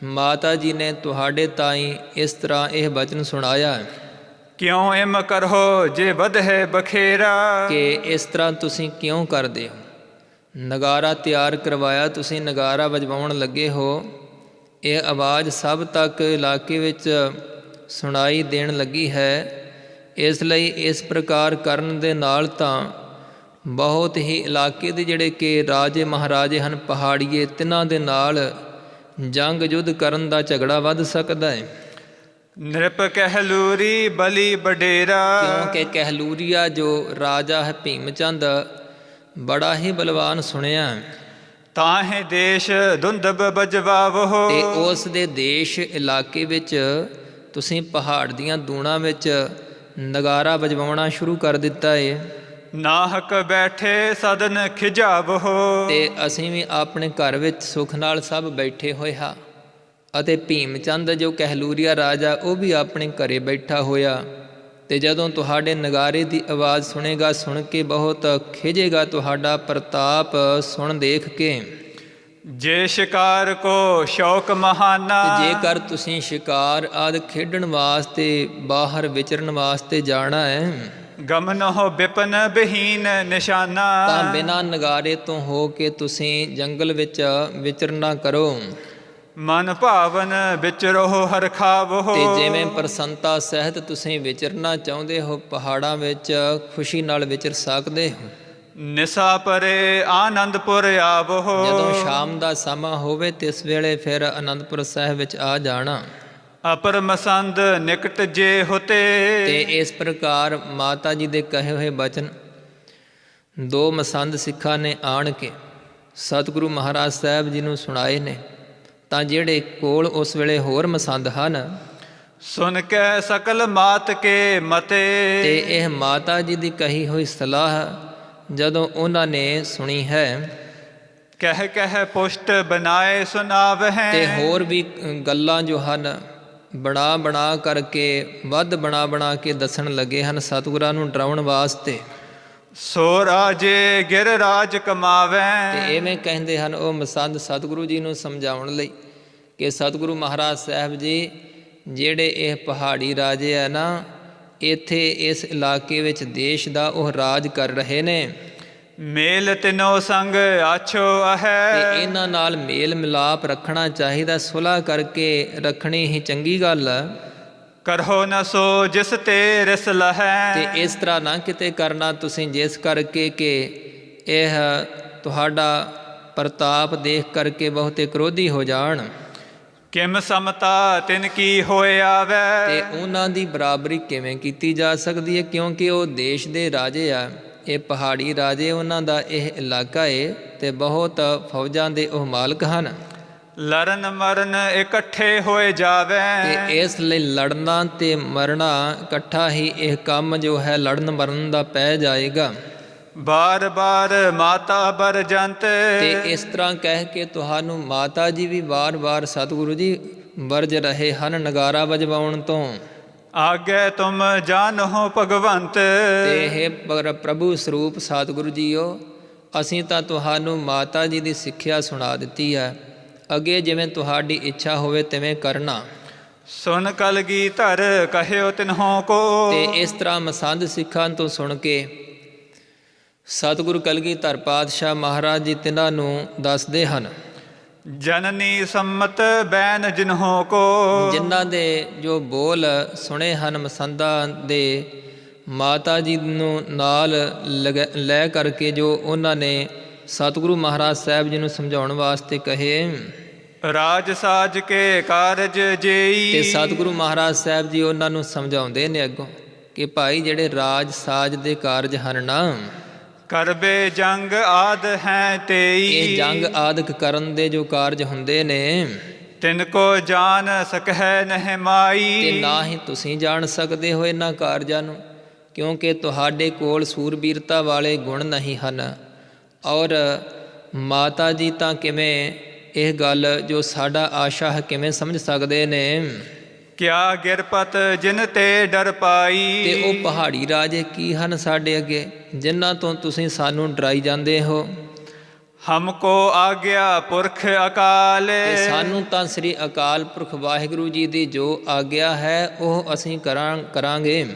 A: ਮਾਤਾ ਜੀ ਨੇ ਤੁਹਾਡੇ ਤਾਈਂ ਇਸ ਤਰ੍ਹਾਂ ਇਹ ਬਚਨ ਸੁਣਾਇਆ
B: ਕਿਉਂ ਇਮ ਕਰੋ ਜੇ ਵਧੇ ਬਖੇਰਾ।
A: ਕਿ ਇਸ ਤਰ੍ਹਾਂ ਤੁਸੀਂ ਕਿਉਂ ਕਰਦੇ ਹੋ? ਨਗਾਰਾ ਤਿਆਰ ਕਰਵਾਇਆ, ਤੁਸੀਂ ਨਗਾਰਾ ਵਜਵਾਉਣ ਲੱਗੇ ਹੋ, ਇਹ ਆਵਾਜ਼ ਸਭ ਤੱਕ ਇਲਾਕੇ ਵਿੱਚ ਸੁਣਾਈ ਦੇਣ ਲੱਗੀ ਹੈ। ਇਸ ਲਈ ਇਸ ਪ੍ਰਕਾਰ ਕਰਨ ਦੇ ਨਾਲ ਤਾਂ ਬਹੁਤ ਹੀ ਇਲਾਕੇ ਦੇ ਜਿਹੜੇ ਕਿ ਰਾਜੇ ਮਹਾਰਾਜੇ ਹਨ, ਪਹਾੜੀਏ, ਤਿੰਨਾਂ ਦੇ ਨਾਲ ਜੰਗ ਯੁੱਧ ਕਰਨ ਦਾ ਝਗੜਾ ਵੱਧ ਸਕਦਾ ਹੈ।
B: ਨਿਰਪ ਕਹਿਲੂਰੀ ਬਲੀ ਬਡੇਰਾ।
A: ਕਿਉਂਕਿ ਕਹਿਲੂਰੀਆ ਜੋ ਰਾਜਾ ਹੈ ਭੀਮ ਚੰਦ, ਬੜਾ ਹੀ ਬਲਵਾਨ ਸੁਣਿਆ।
B: ਤਾਹੇ ਦੇਸ਼ ਦੁੰਦਬ ਬਜਵਾਵੋ।
A: ਤੇ ਉਸ ਦੇ ਦੇਸ਼ ਇਲਾਕੇ ਵਿੱਚ ਤੁਸੀਂ ਪਹਾੜ ਦੀਆਂ ਦੂਣਾਂ ਵਿੱਚ ਨਗਾਰਾ ਵਜਵਾਉਣਾ ਸ਼ੁਰੂ ਕਰ ਦਿੱਤਾ ਏ।
B: ਨਾਹਕ ਬੈਠੇ ਸਦਨ ਖਿਜਾਵੋ।
A: ਤੇ ਅਸੀਂ ਵੀ ਆਪਣੇ ਘਰ ਵਿੱਚ ਸੁੱਖ ਨਾਲ ਸਭ ਬੈਠੇ ਹੋਏ ਹਾਂ। ਅਤੇ ਭੀਮ ਚੰਦ ਜੋ ਕਹਿਲੂਰੀਆ ਰਾਜਾ ਉਹ ਵੀ ਆਪਣੇ ਘਰੇ ਬੈਠਾ ਹੋਇਆ। ਤੇ ਜਦੋਂ ਤੁਹਾਡੇ ਨਗਾਰੇ ਦੀ ਆਵਾਜ਼ ਸੁਣੇਗਾ, ਸੁਣ ਕੇ ਬਹੁਤ ਖਿਜੇਗਾ ਤੁਹਾਡਾ ਪ੍ਰਤਾਪ ਸੁਣ ਦੇਖ ਕੇ।
B: ਜੇ ਸ਼ਿਕਾਰ ਕੋ ਸ਼ੌਕ ਮਹਾਨਾ।
A: ਤੇ ਜੇਕਰ ਤੁਸੀਂ ਸ਼ਿਕਾਰ ਆਦਿ ਖੇਡਣ ਵਾਸਤੇ ਬਾਹਰ ਵਿਚਰਨ ਵਾਸਤੇ ਜਾਣਾ ਹੈ,
B: ਗਮਨਹੁ ਬਿਪਨ ਬਹੀਨ ਨਿਸ਼ਾਨਾ।
A: ਤਾਂ ਬਿਨਾਂ ਨਗਾਰੇ ਤੋਂ ਹੋ ਕੇ ਤੁਸੀਂ ਜੰਗਲ ਵਿੱਚ ਵਿਚਰਨਾ ਕਰੋ।
B: ਮਨ ਭਾਵਨ ਵਿਚਰੋ ਹਰਖਾਵੋ।
A: ਤੇ ਜਿਵੇਂ ਪ੍ਰਸੰਨਤਾ ਸਹਿਤ ਤੁਸੀਂ ਵਿਚਰਨਾ ਚਾਹੁੰਦੇ ਹੋ, ਪਹਾੜਾਂ ਵਿੱਚ ਖੁਸ਼ੀ ਨਾਲ ਵਿਚਰ ਸਕਦੇ ਹੋ।
B: ਨਿਸਾ ਪਰੇ ਆਨੰਦਪੁਰ ਆਵੋ।
A: ਜਦੋਂ ਸ਼ਾਮ ਦਾ ਸਮਾਂ ਹੋਵੇ ਤਿਸ ਵੇਲੇ ਫਿਰ ਆਨੰਦਪੁਰ ਸਾਹਿਬ ਵਿੱਚ ਆ ਜਾਣਾ।
B: ਅਪਰ ਮਸੰਦ ਨਿਕਟ ਜੇ ਹੋਤੇ।
A: ਤੇ ਇਸ ਪ੍ਰਕਾਰ ਮਾਤਾ ਜੀ ਦੇ ਕਹੇ ਹੋਏ ਬਚਨ ਦੋ ਮਸੰਦ ਸਿੱਖਾਂ ਨੇ ਆਣ ਕੇ ਸਤਿਗੁਰੂ ਮਹਾਰਾਜ ਸਾਹਿਬ ਜੀ ਨੂੰ ਸੁਣਾਏ ਨੇ। ਤਾਂ ਜਿਹੜੇ ਕੋਲ ਉਸ ਵੇਲੇ ਹੋਰ ਮਸੰਦ ਹਨ,
B: ਸੁਨ ਕੇ ਸਕਲ ਮਾਤ ਕੇ ਮਤੇ।
A: ਤੇ ਇਹ ਮਾਤਾ ਜੀ ਦੀ ਕਹੀ ਹੋਈ ਸਲਾਹ ਜਦੋਂ ਉਹਨਾਂ ਨੇ ਸੁਣੀ ਹੈ,
B: ਕਹਿ ਕਹਿ ਪੁਸ਼ਟ ਬਣਾਏ ਸੁਨਾਵਹਿ।
A: ਤੇ ਹੋਰ ਵੀ ਗੱਲਾਂ ਜੋ ਹਨ ਬਣਾ ਬਣਾ ਕਰਕੇ, ਵੱਧ ਬਣਾ ਬਣਾ ਕੇ ਦੱਸਣ ਲੱਗੇ ਹਨ ਸਤਿਗੁਰਾਂ ਨੂੰ ਡਰਾਉਣ ਵਾਸਤੇ।
B: ਸੋ ਰਾਜੇ ਗਿਰ ਰਾਜ ਕਮਾਵੈ।
A: ਤੇ ਇਵੇਂ ਕਹਿੰਦੇ ਹਨ ਉਹ ਮਸੰਦ ਸਤਿਗੁਰੂ ਜੀ ਨੂੰ ਸਮਝਾਉਣ ਲਈ ਕਿ ਸਤਿਗੁਰੂ ਮਹਾਰਾਜ ਸਾਹਿਬ ਜੀ ਜਿਹੜੇ ਇਹ ਪਹਾੜੀ ਰਾਜੇ ਆ ਨਾ, ਇੱਥੇ ਇਸ ਇਲਾਕੇ ਵਿੱਚ ਦੇਸ਼ ਦਾ ਉਹ ਰਾਜ ਕਰ ਰਹੇ ਨੇ।
B: ਮੇਲ ਤਿਨੋ ਸੰਗ ਆਛੋ ਅਹੈ।
A: ਤੇ ਇਹਨਾਂ ਨਾਲ ਮੇਲ ਮਿਲਾਪ ਰੱਖਣਾ ਚਾਹੀਦਾ, ਸੁਲ੍ਹਾ ਕਰਕੇ ਰੱਖਣੀ ਹੀ ਚੰਗੀ ਗੱਲ ਆ।
B: ਕਰੋ ਨ ਸੋ ਜਿਸ ਤੇ ਰਿਸ ਲਹੈ।
A: ਤੇ ਇਸ ਤਰ੍ਹਾਂ ਨਾ ਕਿਤੇ ਕਰਨਾ ਤੁਸੀਂ ਜਿਸ ਕਰਕੇ ਕਿ ਇਹ ਤੁਹਾਡਾ ਪ੍ਰਤਾਪ ਦੇਖ ਕਰਕੇ ਬਹੁਤੇ ਕ੍ਰੋਧੀ ਹੋ ਜਾਣ।
B: ਕਿਮ ਸਮਤਾ ਤਿਨ ਕੀ ਹੋਇ ਆਵੈ।
A: ਤੇ ਉਹਨਾਂ ਦੀ ਬਰਾਬਰੀ ਕਿਵੇਂ ਕੀਤੀ ਜਾ ਸਕਦੀ ਹੈ, ਕਿਉਂਕਿ ਉਹ ਦੇਸ਼ ਦੇ ਰਾਜੇ ਆ। ਇਹ ਪਹਾੜੀ ਰਾਜੇ, ਉਹਨਾਂ ਦਾ ਇਹ ਇਲਾਕਾ ਏ ਤੇ ਬਹੁਤ ਫੌਜਾਂ ਦੇ ਉਹ ਮਾਲਕ ਹਨ।
B: ਲਰਨ ਮਰਨ ਇਕੱਠੇ ਹੋਏ ਜਾਵੇ।
A: ਤੇ ਇਸ ਲਈ ਲੜਨਾ ਤੇ ਮਰਨਾ ਇਕੱਠਾ ਹੀ ਇਹ ਕੰਮ ਜੋ ਹੈ ਲੜਨ ਮਰਨ ਦਾ ਪੈ ਜਾਏਗਾ।
B: ਬਾਰ ਬਾਰ ਮਾਤਾ ਬਰਜੰਤ।
A: ਤੇ ਇਸ ਤਰ੍ਹਾਂ ਕਹਿ ਕੇ ਤੁਹਾਨੂੰ ਮਾਤਾ ਜੀ ਵੀ ਵਾਰ-ਵਾਰ ਸਤਿਗੁਰੂ ਜੀ ਵਰਜ ਰਹੇ ਹਨ ਨਗਾਰਾ ਵਜਵਾਉਣ ਤੋਂ।
B: ਆਗੇ ਤੁਮ ਜਾਨੋ ਭਗਵੰਤ।
A: ਤੇ ਇਹ ਪ੍ਰਭੂ ਸਰੂਪ ਸਤਿਗੁਰੂ ਜੀਓ, ਅਸੀਂ ਤਾਂ ਤੁਹਾਨੂੰ ਮਾਤਾ ਜੀ ਦੀ ਸਿੱਖਿਆ ਸੁਣਾ ਦਿੱਤੀ ਹੈ, ਅੱਗੇ ਜਿਵੇਂ ਤੁਹਾਡੀ ਇੱਛਾ ਹੋਵੇ ਤਿਵੇਂ ਕਰਨਾ।
B: ਸੁਨ ਕਲਗੀਧਰ ਕਹਿਓ ਤਿਨਹੋਂ ਕੋ।
A: ਤੇ ਇਸ ਤਰ੍ਹਾਂ ਮਸੰਦ ਸਿੱਖਾਂ ਤੋਂ ਸੁਣ ਕੇ ਸਤਿਗੁਰੂ ਕਲਗੀਧਰ ਪਾਤਸ਼ਾਹ ਮਹਾਰਾਜ ਜੀ ਤਿਨਾਂ ਨੂੰ ਦੱਸਦੇ ਹਨ।
B: ਜਨਨੀ ਸੰਮਤ ਬੈਨ ਜਿਨਹੋਂ ਕੋ।
A: ਜਿਨ੍ਹਾਂ ਦੇ ਜੋ ਬੋਲ ਸੁਣੇ ਹਨ ਮਸੰਦਾਂ ਦੇ, ਮਾਤਾ ਜੀ ਨੂੰ ਨਾਲ ਲੈ ਕਰਕੇ ਜੋ ਉਹਨਾਂ ਨੇ ਸਤਿਗੁਰੂ ਮਹਾਰਾਜ ਸਾਹਿਬ ਜੀ ਨੂੰ ਸਮਝਾਉਣ ਵਾਸਤੇ ਕਹੇ।
B: ਰਾਜ ਸਾਜ ਕੇ ਕਾਰਜ ਜੇਈ।
A: ਤੇ ਸਤਿਗੁਰੂ ਮਹਾਰਾਜ ਸਾਹਿਬ ਜੀ ਉਹਨਾਂ ਨੂੰ ਸਮਝਾਉਂਦੇ ਨੇ ਅੱਗੋਂ ਕਿ ਭਾਈ ਜਿਹੜੇ ਰਾਜ ਸਾਜ ਦੇ ਕਾਰਜ ਹਨ ਨਾ,
B: ਕਰਬੇ ਜੰਗ ਆਦ ਹੈ ਤੇਈ।
A: ਇਹ ਜੰਗ ਆਦਿਕ ਕਰਨ ਦੇ ਜੋ ਕਾਰਜ ਹੁੰਦੇ ਨੇ,
B: ਤਿਨ ਕੋ ਜਾਣ ਸਕਹਿ ਨਹਿ ਮਾਈ।
A: ਤੇ ਨਾ ਹੀ ਤੁਸੀਂ ਜਾਣ ਸਕਦੇ ਹੋ ਇਹਨਾਂ ਕਾਰਜਾਂ ਨੂੰ, ਕਿਉਂਕਿ ਤੁਹਾਡੇ ਕੋਲ ਸੂਰਬੀਰਤਾ ਵਾਲੇ ਗੁਣ ਨਹੀਂ ਹਨ। ਔਰ ਮਾਤਾ ਜੀ ਤਾਂ ਕਿਵੇਂ ਇਹ ਗੱਲ ਜੋ ਸਾਡਾ ਆਸ਼ਾ ਹੈ ਕਿਵੇਂ ਸਮਝ ਸਕਦੇ ਨੇ।
B: ਕਿਆ ਗਿਰਪਤ ਜਿਨ ਤੇ ਡਰ ਪਾਈ।
A: ਤੇ ਉਹ ਪਹਾੜੀ ਰਾਜੇ ਕੀ ਹਨ ਸਾਡੇ ਅੱਗੇ, ਜਿਨ੍ਹਾਂ ਤੋਂ ਤੁਸੀਂ ਸਾਨੂੰ ਡਰਾਈ ਜਾਂਦੇ ਹੋ।
B: ਹਮਕੋ ਆਗਿਆ ਪੁਰਖ ਅਕਾਲ।
A: ਤੇ ਸਾਨੂੰ ਤਾਂ ਸ੍ਰੀ ਅਕਾਲ ਪੁਰਖ ਵਾਹਿਗੁਰੂ ਜੀ ਦੀ ਜੋ ਆਗਿਆ ਹੈ ਉਹ ਅਸੀਂ ਕਰਾਂਗੇ।